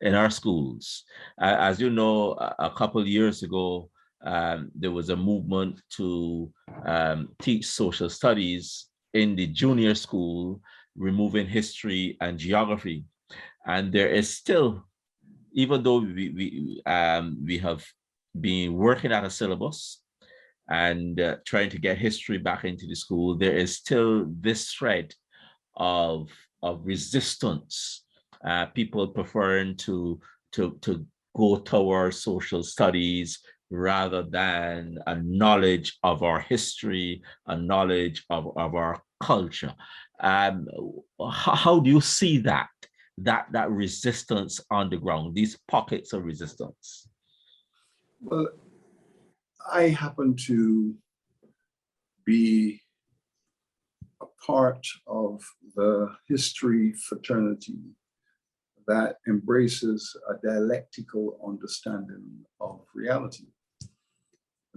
S1: in our schools. As you know, a couple of years ago, there was a movement to teach social studies in the junior school, removing history and geography. And there is still, even though we have been working at a syllabus and trying to get history back into the school, there is still this thread of resistance. People preferring to go towards social studies rather than a knowledge of our history, a knowledge of our culture. How do you see that resistance on the ground, these pockets of resistance?
S2: Well, I happen to be a part of the history fraternity that embraces a dialectical understanding of reality.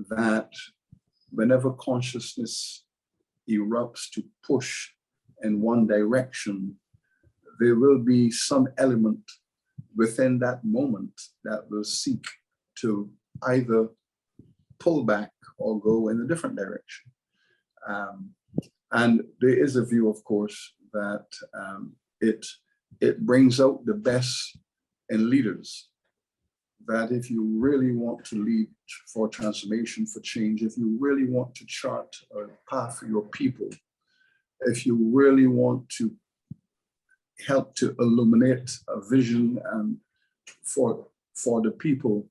S2: That whenever consciousness erupts to push in one direction, there will be some element within that moment that will seek to either pull back or go in a different direction. And there is a view, of course, that it brings out the best in leaders. That if you really want to lead for transformation, for change, if you really want to chart a path for your people, if you really want to help to illuminate a vision and for the people,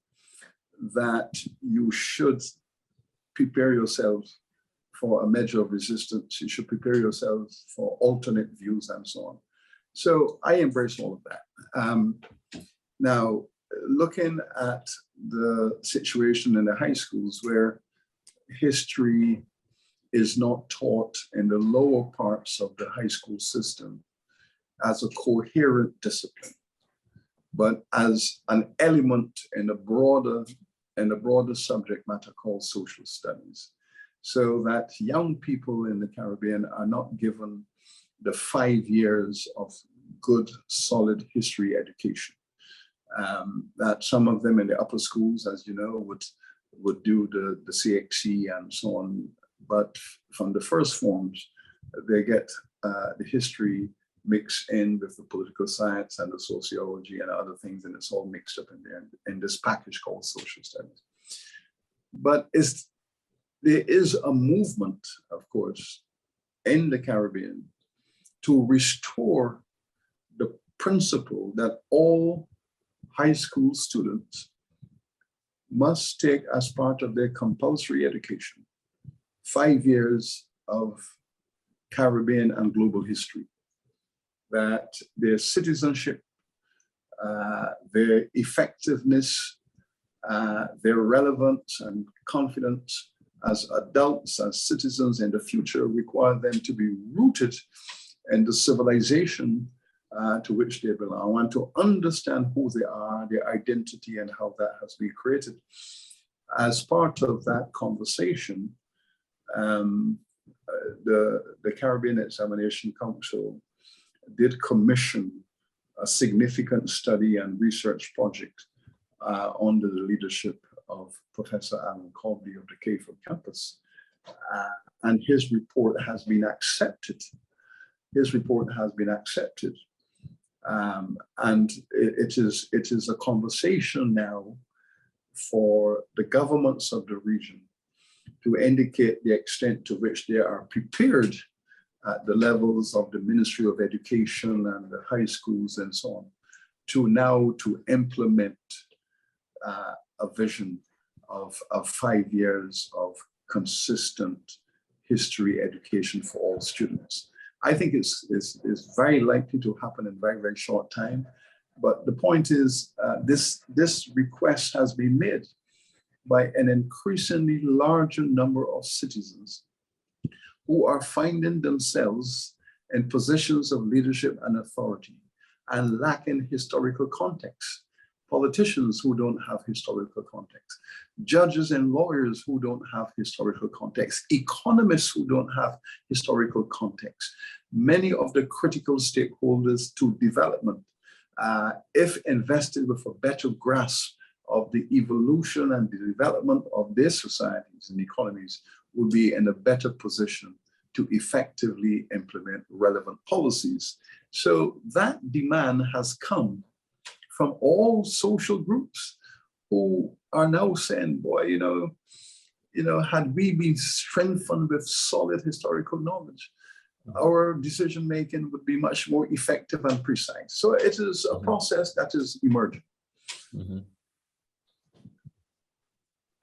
S2: that you should prepare yourselves for a measure of resistance. You should prepare yourselves for alternate views and so on. So I embrace all of that. Now, looking at the situation in the high schools where history is not taught in the lower parts of the high school system as a coherent discipline, but as an element in a broader subject matter called social studies, so that young people in the Caribbean are not given the 5 years of good, solid history education. That some of them in the upper schools, as you know, would do the CXC and so on. But from the first forms, they get the history mixed in with the political science and the sociology and other things, and it's all mixed up in there in this package called social studies. But there is a movement, of course, in the Caribbean to restore the principle that all high school students must take as part of their compulsory education 5 years of Caribbean and global history, that their citizenship, their effectiveness, their relevance and confidence as adults, as citizens in the future require them to be rooted in the civilization to which they belong, and to understand who they are, their identity, and how that has been created. As part of that conversation, the Caribbean Examination Council did commission a significant study and research project under the leadership of Professor Alan Colby of the Cayford campus. And his report has been accepted. And it is a conversation now for the governments of the region to indicate the extent to which they are prepared at the levels of the Ministry of Education and the high schools and so on, to implement a vision of 5 years of consistent history education for all students. I think it's very likely to happen in very, very short time. But the point is, this request has been made by an increasingly larger number of citizens who are finding themselves in positions of leadership and authority and lacking historical context. Politicians who don't have historical context, judges and lawyers who don't have historical context, economists who don't have historical context, many of the critical stakeholders to development, if invested with a better grasp of the evolution and the development of their societies and economies, will be in a better position to effectively implement relevant policies. So that demand has come from all social groups who are now saying, boy, had we been strengthened with solid historical knowledge, our decision-making would be much more effective and precise. So it is a process that is emerging.
S1: Mm-hmm.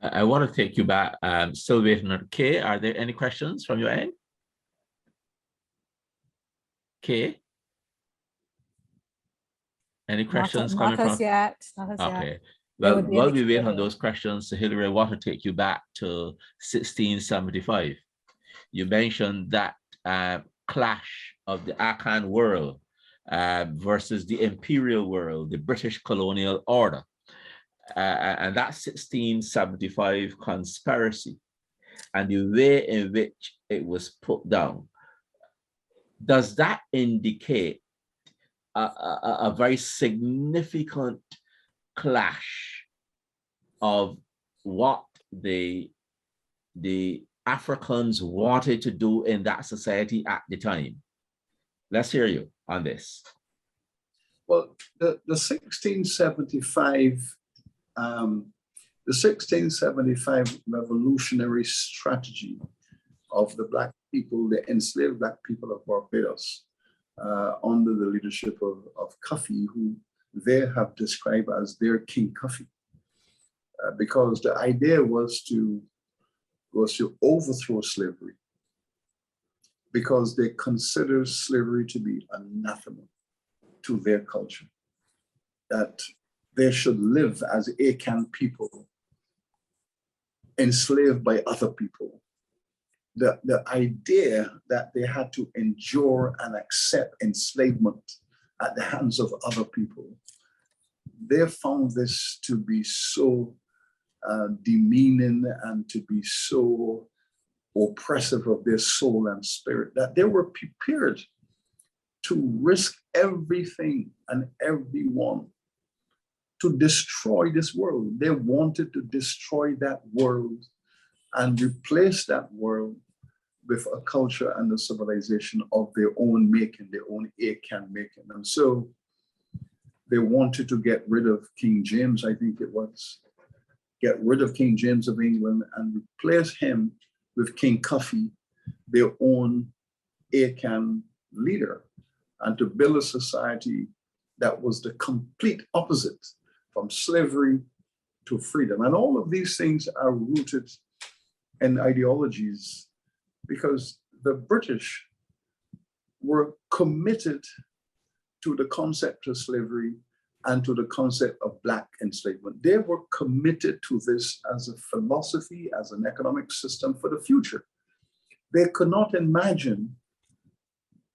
S1: I want to take you back. Still waiting on Kay. Are there any questions from your end? Kay? Any questions coming from?
S3: Not as yet.
S1: Okay. Well, while we wait on those questions, Hilary, I want to take you back to 1675. You mentioned that clash of the Akan world versus the imperial world, the British colonial order. And that 1675 conspiracy and the way in which it was put down, does that indicate a very significant clash of what the the Africans wanted to do in that society at the time? Let's hear you on this.
S2: Well, the 1675 revolutionary strategy of the Black people, the enslaved Black people of Barbados, under the leadership of Cuffy, who they have described as their King Cuffy, because the idea was to overthrow slavery, because they consider slavery to be anathema to their culture, that they should live as Akan people, enslaved by other people. The idea that they had to endure and accept enslavement at the hands of other people, they found this to be so demeaning and to be so oppressive of their soul and spirit that they were prepared to risk everything and everyone to destroy this world. They wanted to destroy that world and replace that world with a culture and a civilization of their own making, their own Akan making. And so they wanted to get rid of King James, I think it was, get rid of King James of England and replace him with King Cuffy, their own Akan leader, and to build a society that was the complete opposite from slavery to freedom. And all of these things are rooted in ideologies because the British were committed to the concept of slavery and to the concept of Black enslavement. They were committed to this as a philosophy, as an economic system for the future. They could not imagine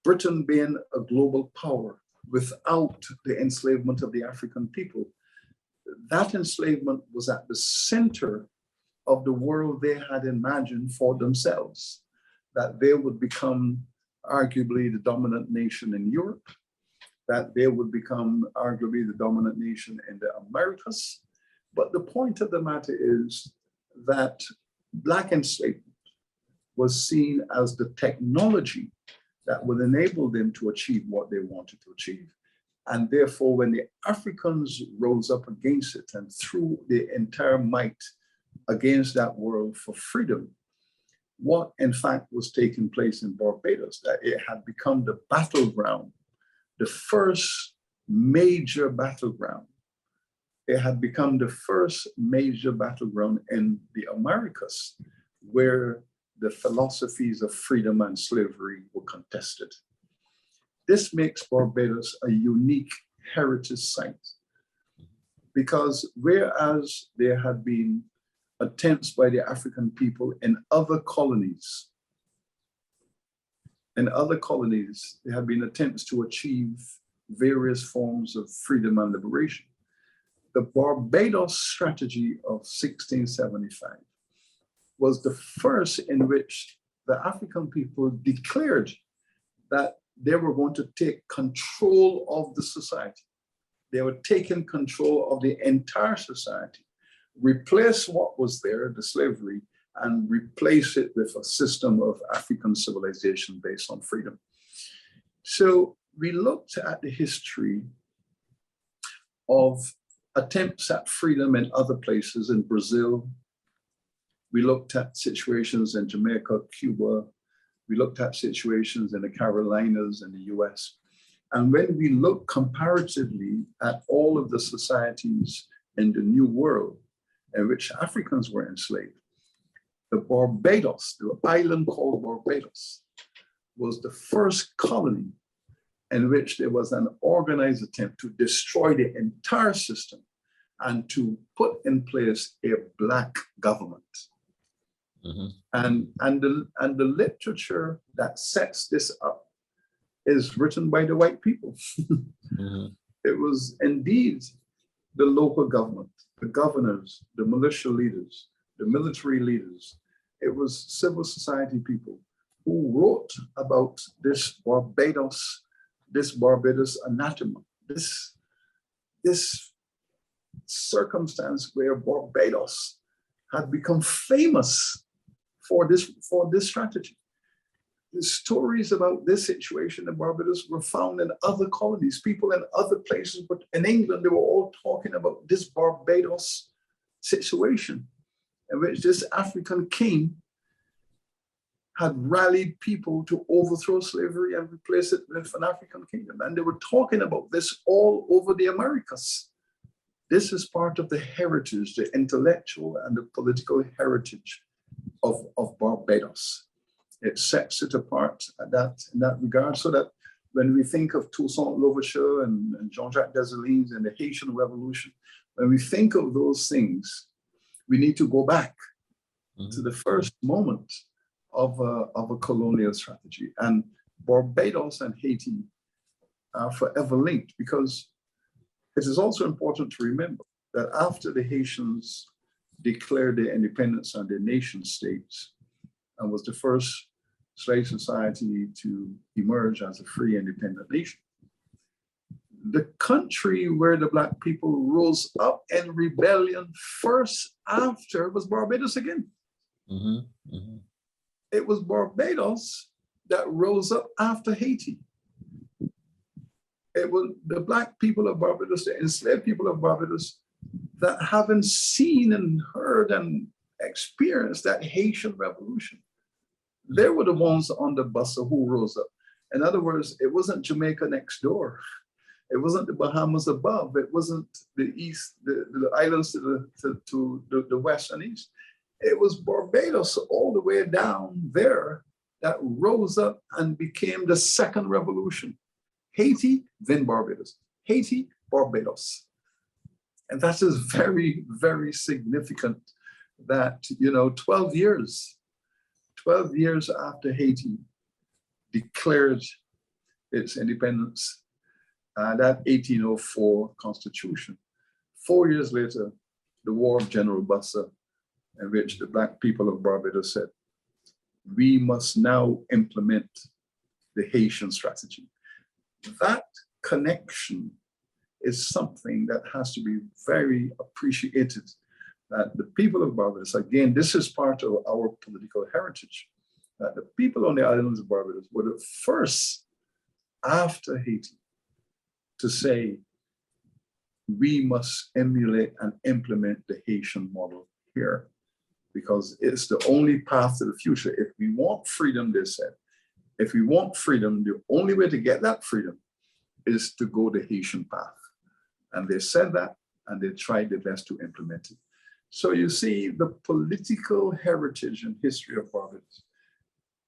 S2: Britain being a global power without the enslavement of the African people. That enslavement was at the center of the world they had imagined for themselves, that they would become arguably the dominant nation in Europe, that they would become arguably the dominant nation in the Americas. But the point of the matter is that Black enslavement was seen as the technology that would enable them to achieve what they wanted to achieve. And therefore, when the Africans rose up against it and threw their entire might against that world for freedom, what in fact was taking place in Barbados, that it had become the battleground, the first major battleground. It had become the first major battleground in the Americas where the philosophies of freedom and slavery were contested. This makes Barbados a unique heritage site because whereas there had been attempts by the African people in other colonies, there have been attempts to achieve various forms of freedom and liberation. The Barbados Strategy of 1675 was the first in which the African people declared that they were going to take control of the society. They were taking control of the entire society, replace what was there, the slavery, and replace it with a system of African civilization based on freedom. So we looked at the history of attempts at freedom in other places in Brazil. We looked at situations in Jamaica, Cuba. We looked at situations in the Carolinas and the US. And when we look comparatively at all of the societies in the New World in which Africans were enslaved, the Barbados, the island called Barbados, was the first colony in which there was an organized attempt to destroy the entire system and to put in place a Black government. Mm-hmm. And the literature that sets this up is written by the white people. Mm-hmm. It was indeed the local government, the governors, the militia leaders, the military leaders. It was civil society people who wrote about this Barbados anathema, this circumstance where Barbados had become famous for this strategy. The stories about this situation in Barbados were found in other colonies, people in other places, but in England, they were all talking about this Barbados situation in which this African king had rallied people to overthrow slavery and replace it with an African kingdom. And they were talking about this all over the Americas. This is part of the heritage, the intellectual and the political heritage of Barbados. It sets it apart in that regard, so that when we think of Toussaint Louverture and Jean-Jacques Dessalines and the Haitian Revolution, when we think of those things, we need to go back to the first moment of a colonial strategy. And Barbados and Haiti are forever linked, because it is also important to remember that after the Haitians declared their independence and their nation states, and was the first slave society to emerge as a free independent nation, the country where the Black people rose up in rebellion first after was Barbados again. It was Barbados that rose up after Haiti. It was the Black people of Barbados, the enslaved people of Barbados, that haven't seen and heard and experienced that Haitian Revolution. They were the ones on the bus who rose up. In other words, it wasn't Jamaica next door. It wasn't the Bahamas above. It wasn't the east, the islands to the west and east. It was Barbados all the way down there that rose up and became the second revolution. Haiti, then Barbados. Haiti, Barbados. And that is very, very significant that, 12 years after Haiti declared its independence, that 1804 Constitution, 4 years later, the War of General Bassa, in which the Black people of Barbados said, we must now implement the Haitian strategy. That connection is something that has to be very appreciated, that the people of Barbados, again, this is part of our political heritage, that the people on the islands of Barbados were the first after Haiti to say, we must emulate and implement the Haitian model here, because it's the only path to the future. If we want freedom, they said, if we want freedom, the only way to get that freedom is to go the Haitian path. And they said that, and they tried their best to implement it. So you see, the political heritage and history of Barbados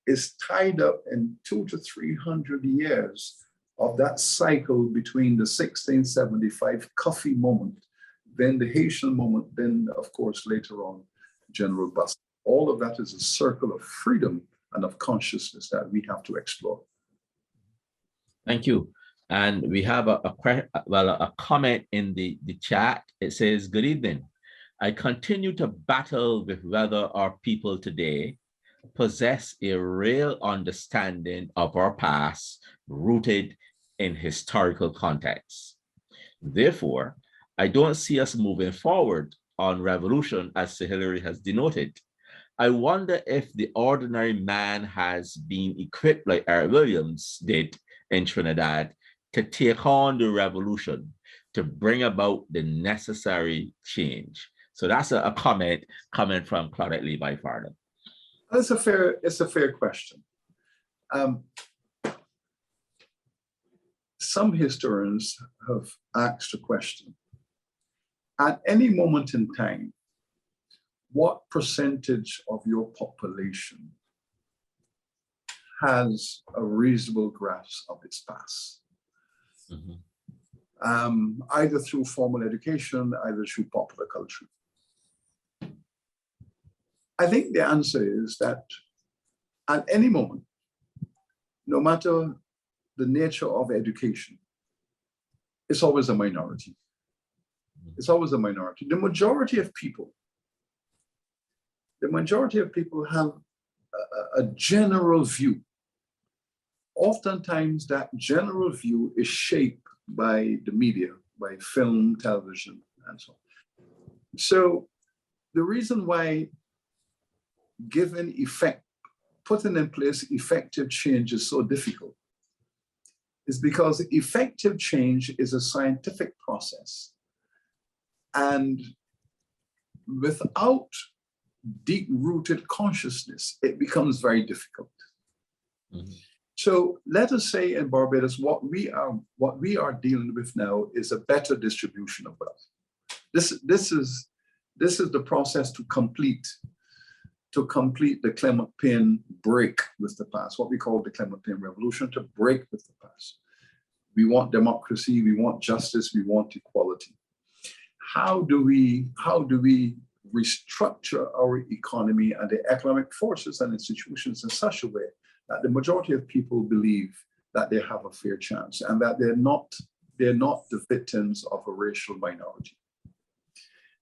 S2: is tied up in 200 to 300 years of that cycle between the 1675 Coffee moment, then the Haitian moment, then, of course, later on, General Bassa. All of that is a circle of freedom and of consciousness that we have to explore.
S1: Thank you. And we have a comment in the chat. It says, good evening. I continue to battle with whether our people today possess a real understanding of our past rooted in historical context. Therefore, I don't see us moving forward on revolution as Sir Hilary has denoted. I wonder if the ordinary man has been equipped like Eric Williams did in Trinidad to take on the revolution, to bring about the necessary change. So that's a comment coming from Claudette Levi Farnham.
S2: It's a fair question. Some historians have asked a question. At any moment in time, what percentage of your population has a reasonable grasp of its past? Either through formal education, either through popular culture. I think the answer is that at any moment, no matter the nature of education, it's always a minority. It's always a minority. The majority of people have a general view. Oftentimes that general view is shaped by the media, by film, television, and so on. So the reason why putting in place effective change is so difficult is because effective change is a scientific process. And without deep-rooted consciousness, it becomes very difficult. Mm-hmm. So let us say in Barbados, what we are dealing with now is a better distribution of wealth. This is the process to complete the Clementine break with the past, what we call the Clementine Revolution, to break with the past. We want democracy, we want justice, we want equality. How do we restructure our economy and the economic forces and institutions in such a way that the majority of people believe that they have a fair chance and that they're not the victims of a racial minority?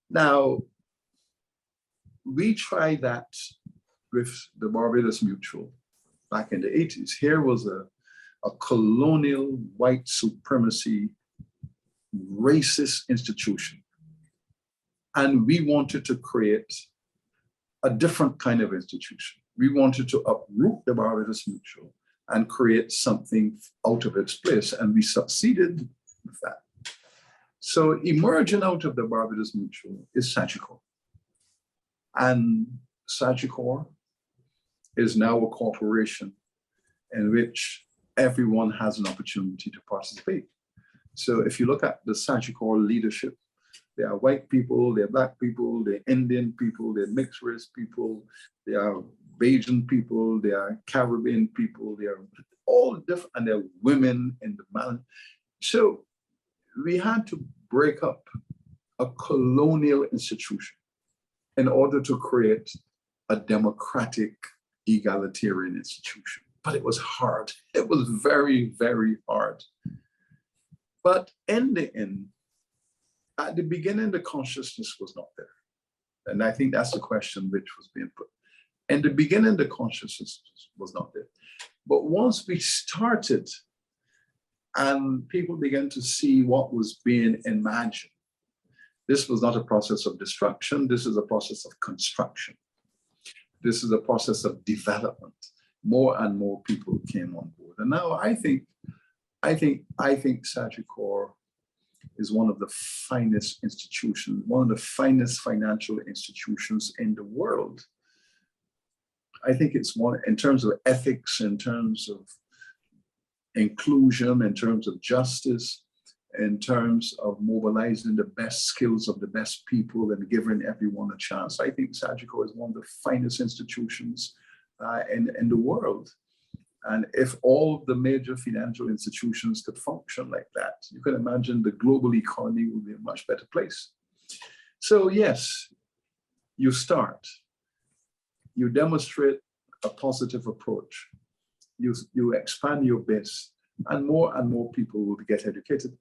S2: Now, we tried that with the Barbados Mutual back in the 80s. Here was a colonial white supremacy racist institution. And we wanted to create a different kind of institution. We wanted to uproot the Barbados Mutual and create something out of its place. And we succeeded with that. So emerging out of the Barbados Mutual is Sagicor. And Sagicor is now a corporation in which everyone has an opportunity to participate. So if you look at the Sagicor leadership, there are white people, there are black people, there are Indian people, there are mixed race people, there are Bajan people, there are Caribbean people, there are all different, and there are women in the man. So we had to break up a colonial institution in order to create a democratic, egalitarian institution. But it was hard. It was very, very hard. But in the end, at the beginning, the consciousness was not there. And I think that's the question which was being put. In the beginning, the consciousness was not there. But once we started and people began to see what was being imagined, this was not a process of destruction. This is a process of construction. This is a process of development. More and more people came on board. And now I think Sagicor is one of the finest institutions, one of the finest financial institutions in the world. I think it's one in terms of ethics, in terms of inclusion, in terms of justice, in terms of mobilizing the best skills of the best people and giving everyone a chance. I think Sagicor is one of the finest institutions in the world. And if all the major financial institutions could function like that, you can imagine the global economy would be a much better place. So yes, you start, you demonstrate a positive approach, you expand your base, and more people will get educated.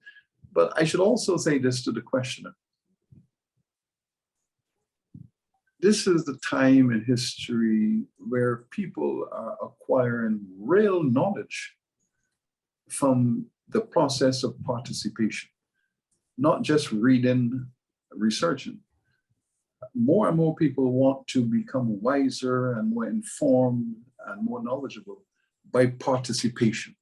S2: But I should also say this to the questioner. This is the time in history where people are acquiring real knowledge from the process of participation, not just reading, researching. More and more people want to become wiser and more informed and more knowledgeable by participation.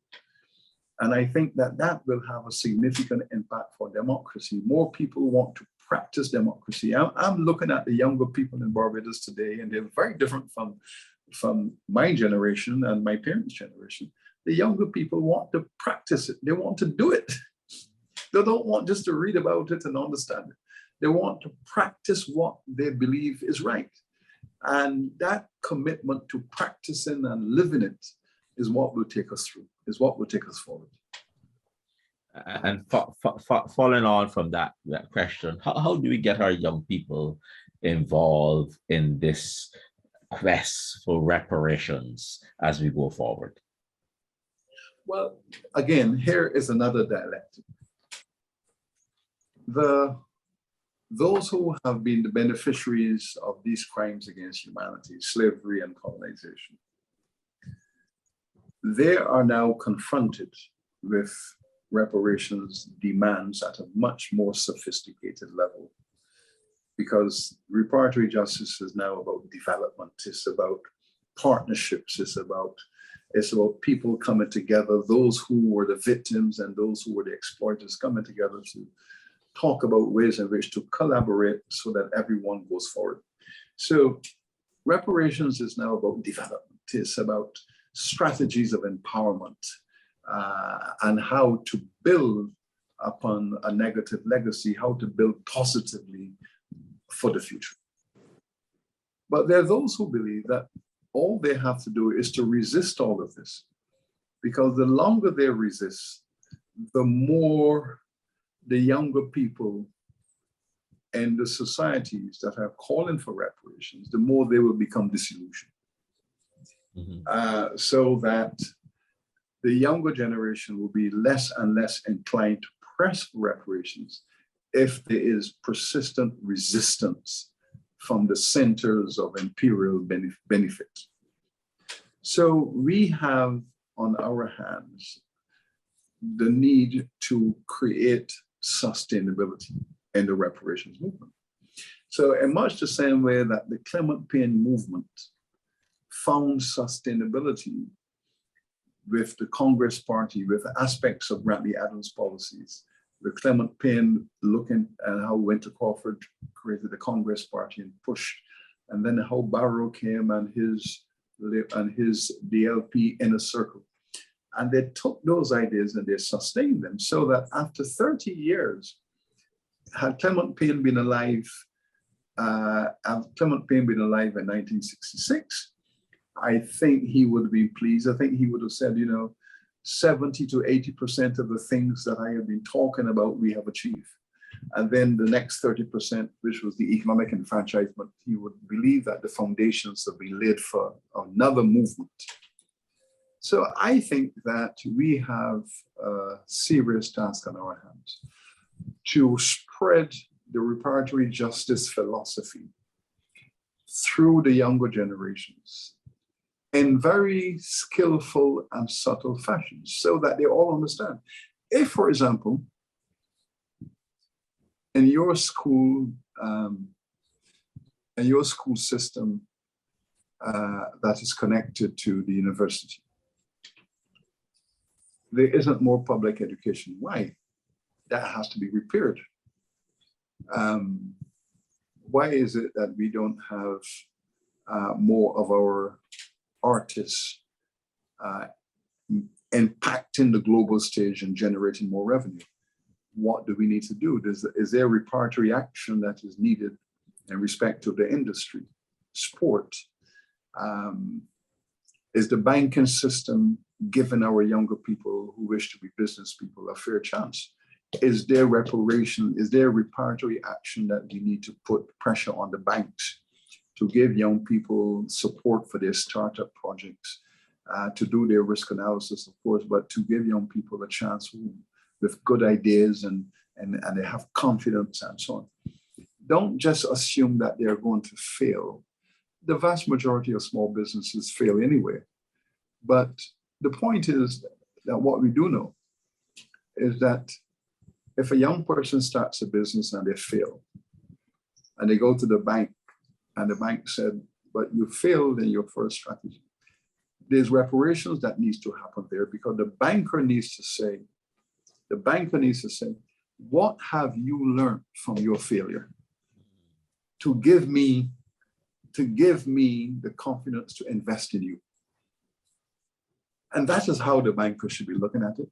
S2: And I think that will have a significant impact for democracy. More people want to practice democracy. I'm looking at the younger people in Barbados today, and they're very different from my generation and my parents' generation. The younger people want to practice it. They want to do it. They don't want just to read about it and understand it. They want to practice what they believe is right. And that commitment to practicing and living it is what will take us through, is what will take us forward.
S1: And following on from that question, how do we get our young people involved in this quest for reparations as we go forward?
S2: Well, again, here is another dialectic. Those who have been the beneficiaries of these crimes against humanity, slavery and colonization, they are now confronted with reparations demands at a much more sophisticated level. because reparatory justice is now about development. It's about partnerships. It's about people coming together, those who were the victims and those who were the exploiters coming together to talk about ways in which to collaborate so that everyone goes forward. So reparations is now about development. It's about strategies of empowerment and how to build upon a negative legacy, how to build positively for the future. But there are those who believe that all they have to do is to resist all of this, because the longer they resist, the more the younger people and the societies that are calling for reparations, the more they will become disillusioned. So that the younger generation will be less and less inclined to press for reparations if there is persistent resistance from the centers of imperial benefit. So we have on our hands the need to create sustainability in the reparations movement. So in much the same way that the Clementine movement found sustainability with the Congress Party, with aspects of Bradley Adams' policies, with Clement Payne looking at how Winter Crawford created the Congress Party and pushed, and then how Barrow came and his DLP inner circle. And they took those ideas and they sustained them so that after 30 years, had Clement Payne been alive, in 1966, I think he would have been pleased. I think he would have said, 70 to 80% of the things that I have been talking about, we have achieved. And then the next 30%, which was the economic enfranchisement, he would believe that the foundations have been laid for another movement. So I think that we have a serious task on our hands to spread the reparatory justice philosophy through the younger generations in very skillful and subtle fashions so that they all understand. If, for example, in your school system that is connected to the university, there isn't more public education. Why? That has to be repaired. Why is it that we don't have more of our artists impacting the global stage and generating more revenue? What do we need to do? Is there reparatory action that is needed in respect to the industry, sport? Is the banking system giving our younger people who wish to be business people a fair chance? Is there reparation? Is there reparatory action that we need to put pressure on the banks to give young people support for their startup projects, to do their risk analysis, of course, but to give young people a chance with good ideas and they have confidence and so on. Don't just assume that they're going to fail. The vast majority of small businesses fail anyway. But the point is that what we do know is that if a young person starts a business and they fail, and they go to the bank, and the bank said, but you failed in your first strategy, there's reparations that needs to happen there, because the banker needs to say, what have you learned from your failure to give me the confidence to invest in you? And that is how the banker should be looking at it.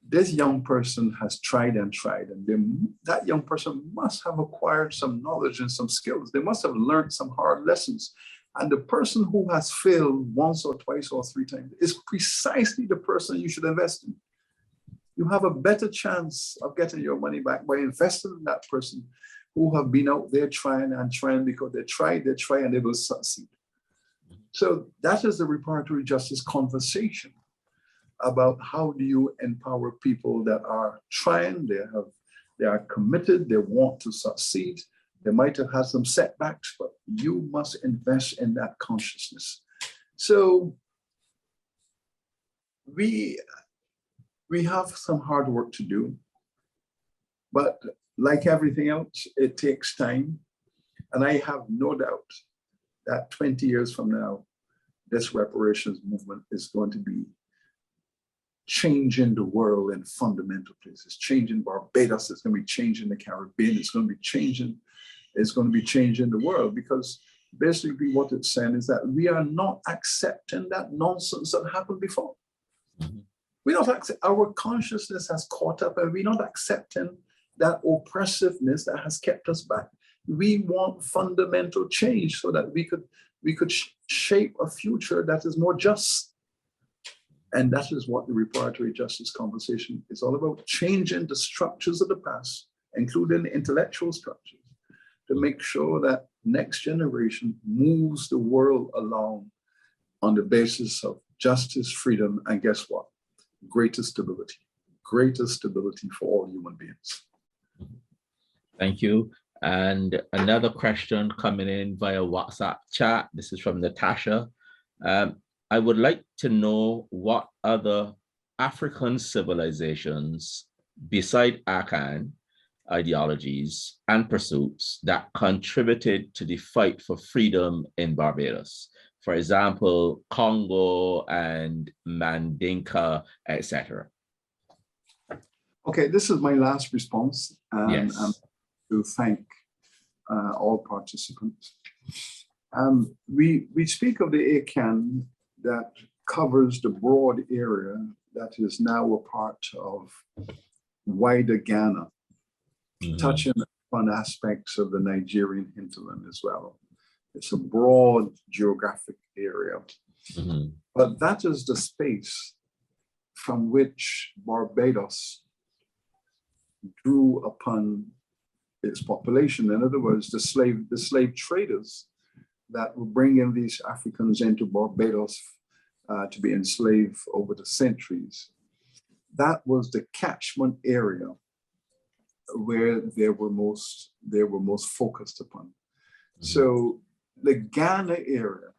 S2: This young person has tried and tried, and that young person must have acquired some knowledge and some skills. They must have learned some hard lessons. And the person who has failed once or twice or three times is precisely the person you should invest in. You have a better chance of getting your money back by investing in that person who have been out there trying and trying, because they try, and they will succeed. So that is the reparatory justice conversation about how do you empower people that are trying, they are committed, they want to succeed. They might have had some setbacks, but you must invest in that consciousness. So we have some hard work to do, but like everything else, it takes time. And I have no doubt that 20 years from now, this reparations movement is going to be changing the world in fundamental places, changing Barbados, it's going to be changing the Caribbean, it's going to be changing the world, because basically what it's saying is that we are not accepting that nonsense that happened before.
S1: Mhm.
S2: We don't accept, our consciousness has caught up, and we're not accepting that oppressiveness that has kept us back. We want fundamental change so that we could shape a future that is more just. And that is what the reparatory justice conversation is all about, changing the structures of the past, including intellectual structures, to make sure that next generation moves the world along on the basis of justice, freedom, and guess what? Greater stability for all human beings.
S1: Thank you. And another question coming in via WhatsApp chat. This is from Natasha. I would like to know what other African civilizations beside Akan ideologies and pursuits that contributed to the fight for freedom in Barbados. For example, Congo and Mandinka, etc.
S2: Okay, this is my last response.
S1: Yes.
S2: To thank all participants. We speak of the ACAN that covers the broad area that is now a part of wider Ghana, touching on aspects of the Nigerian hinterland as well. It's a broad geographic area, but that is the space from which Barbados drew upon its population. In other words, the slave traders that were bringing these Africans into Barbados to be enslaved over the centuries. That was the catchment area where they were most focused upon. So the Ghana area,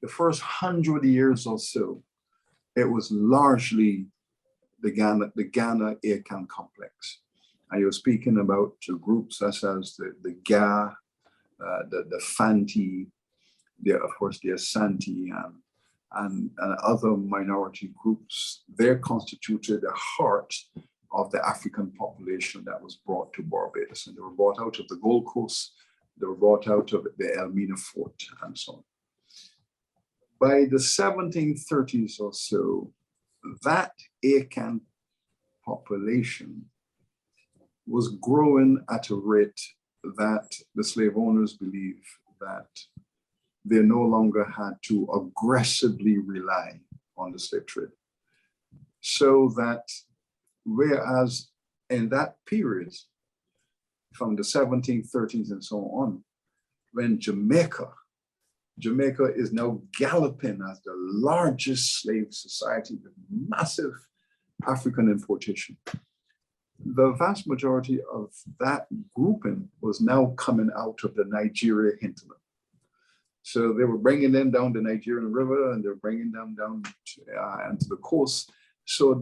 S2: the first 100 years or so, it was largely the Ghana Akan complex. And you're speaking about groups such as the Ga, the Fanti, of course the Asante, and other minority groups. They constituted the heart of the African population that was brought to Barbados. And they were brought out of the Gold Coast, they were brought out of the Elmina Fort, and so on. By the 1730s or so, that Akan population was growing at a rate that the slave owners believe that they no longer had to aggressively rely on the slave trade. So that whereas in that period, from the 1730s and so on, when Jamaica is now galloping as the largest slave society with massive African importation. The vast majority of that grouping was now coming out of the Nigeria hinterland. So they were bringing them down the Nigerian River, and they're bringing them down into the coast. So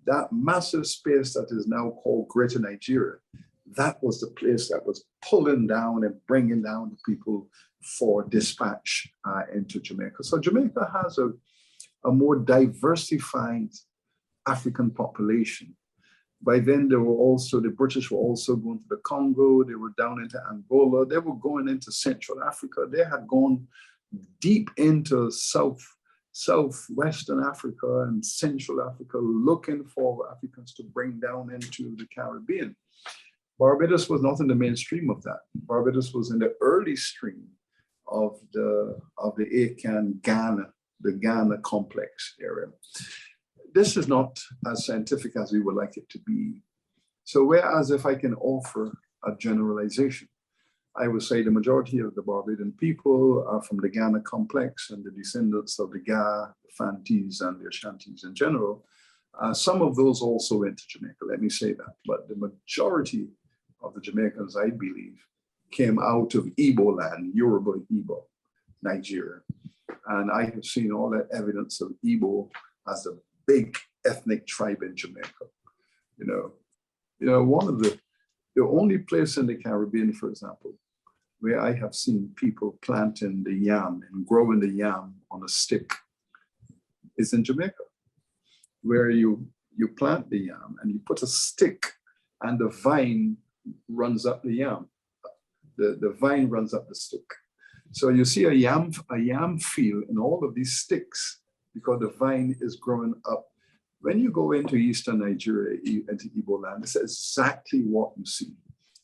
S2: that massive space that is now called Greater Nigeria, that was the place that was pulling down and bringing down the people for dispatch into Jamaica. So Jamaica has a more diversified African population. By then, the British were also going to the Congo, they were down into Angola, they were going into Central Africa, they had gone deep into Southwestern Africa and Central Africa, looking for Africans to bring down into the Caribbean. Barbados was not in the mainstream of that. Barbados was in the early stream of the Akan Ghana, the Ghana complex area. This is not as scientific as we would like it to be. So whereas if I can offer a generalization, I would say the majority of the Barbadian people are from the Ghana complex and the descendants of the Ga, the Fantis, and the Ashantis in general. Some of those also went to Jamaica, let me say that. But the majority of the Jamaicans, I believe, came out of Igbo land, Yoruba Igbo, Nigeria. And I have seen all that evidence of Igbo as a big ethnic tribe in Jamaica. One of the only place in the Caribbean, for example, where I have seen people planting the yam and growing the yam on a stick is in Jamaica, where you plant the yam and you put a stick and the vine runs up the yam. The vine runs up the stick. So you see a yam field in all of these sticks because the vine is growing up. When you go into Eastern Nigeria, into Igbo land, it's exactly what you see.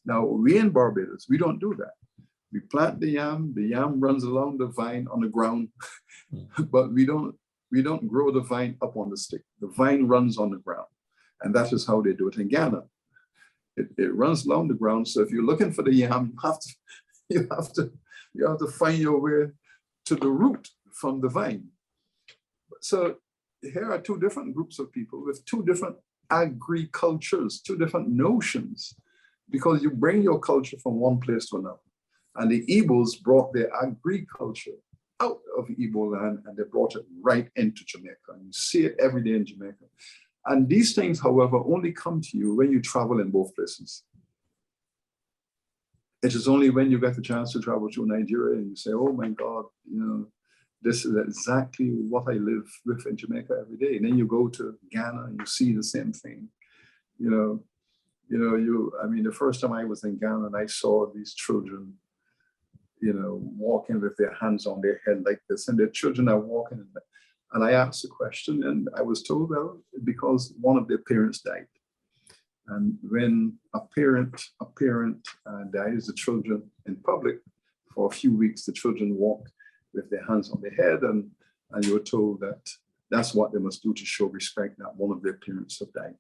S2: Now, we in Barbados, we don't do that. We plant the yam runs along the vine on the ground, but we don't grow the vine up on the stick. The vine runs on the ground. And that is how they do it in Ghana. It runs along the ground. So if you're looking for the yam, you have to find your way to the root from the vine. So here are two different groups of people with two different agricultures, two different notions, because you bring your culture from one place to another. And the Igbos brought their agriculture out of Igbo land and they brought it right into Jamaica. And you see it every day in Jamaica. And these things, however, only come to you when you travel in both places. It is only when you get the chance to travel to Nigeria and you say, oh my God, this is exactly what I live with in Jamaica every day. And then you go to Ghana and you see the same thing. The first time I was in Ghana and I saw these children, walking with their hands on their head like this, and their children are walking. And I asked a question and I was told, well, because one of their parents died. And when a parent dies, the children in public, for a few weeks, the children walk with their hands on their head, and you're told that that's what they must do to show respect that one of their parents have died.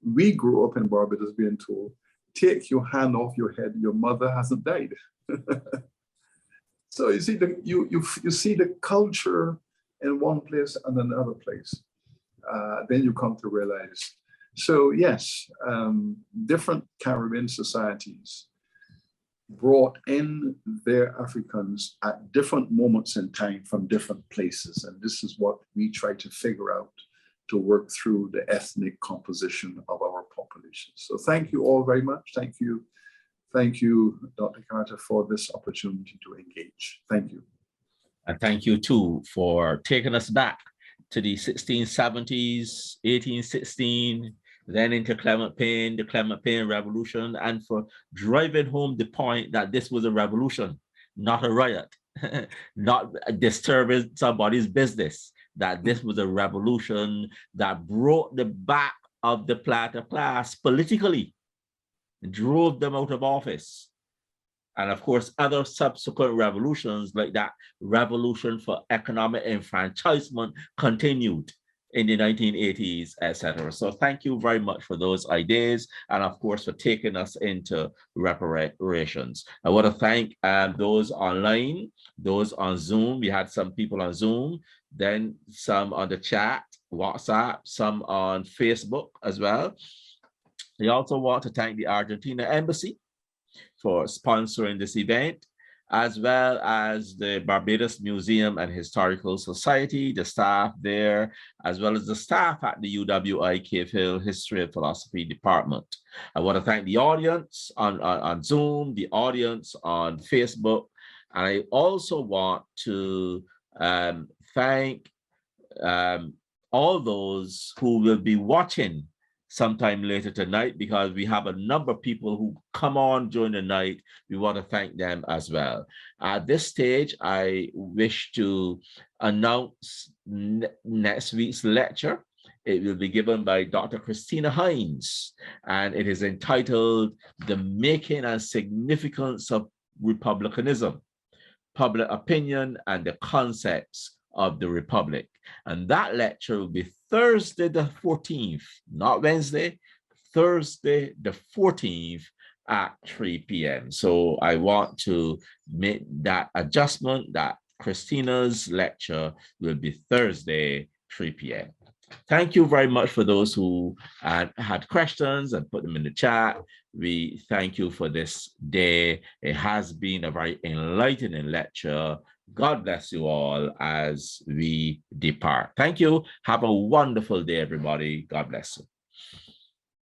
S2: We grew up in Barbados being told, take your hand off your head, your mother hasn't died. So you see, you see the culture in one place and another place. Then you come to realize. So yes, different Caribbean societies brought in their Africans at different moments in time from different places. And this is what we try to figure out to work through the ethnic composition of our population. So thank you all very much. Thank you, Dr. Carter, for this opportunity to engage. Thank you.
S1: And thank you too for taking us back to the 1670s, 1816, then into the Clementine Revolution, and for driving home the point that this was a revolution, not a riot, not disturbing somebody's business, that this was a revolution that brought the back of the planter class politically, drove them out of office. And of course, other subsequent revolutions like that revolution for economic enfranchisement continued in the 1980s, etc. So thank you very much for those ideas, and of course for taking us into reparations. I want to thank those online, those on Zoom. We had some people on Zoom, then some on the chat, WhatsApp, some on Facebook as well. We also want to thank the Argentina Embassy for sponsoring this event, as well as the Barbados Museum and Historical Society, the staff there, as well as the staff at the UWI Cave Hill History and Philosophy Department. I want to thank the audience on Zoom, the audience on Facebook, and I also want to thank all those who will be watching sometime later tonight, because we have a number of people who come on during the night. We want to thank them as well. At this stage, I wish to announce next week's lecture. It will be given by Dr. Christina Hines, and it is entitled The Making and Significance of Republicanism, Public Opinion and the Concepts of the Republic. And that lecture will be Thursday the 14th, not Wednesday, Thursday the 14th at 3 p.m. So I want to make that adjustment that Christina's lecture will be Thursday, 3 p.m. Thank you very much for those who had questions and put them in the chat. We thank you for this day. It has been a very enlightening lecture. God bless you all as we depart. Thank you. Have a wonderful day, everybody. God bless you.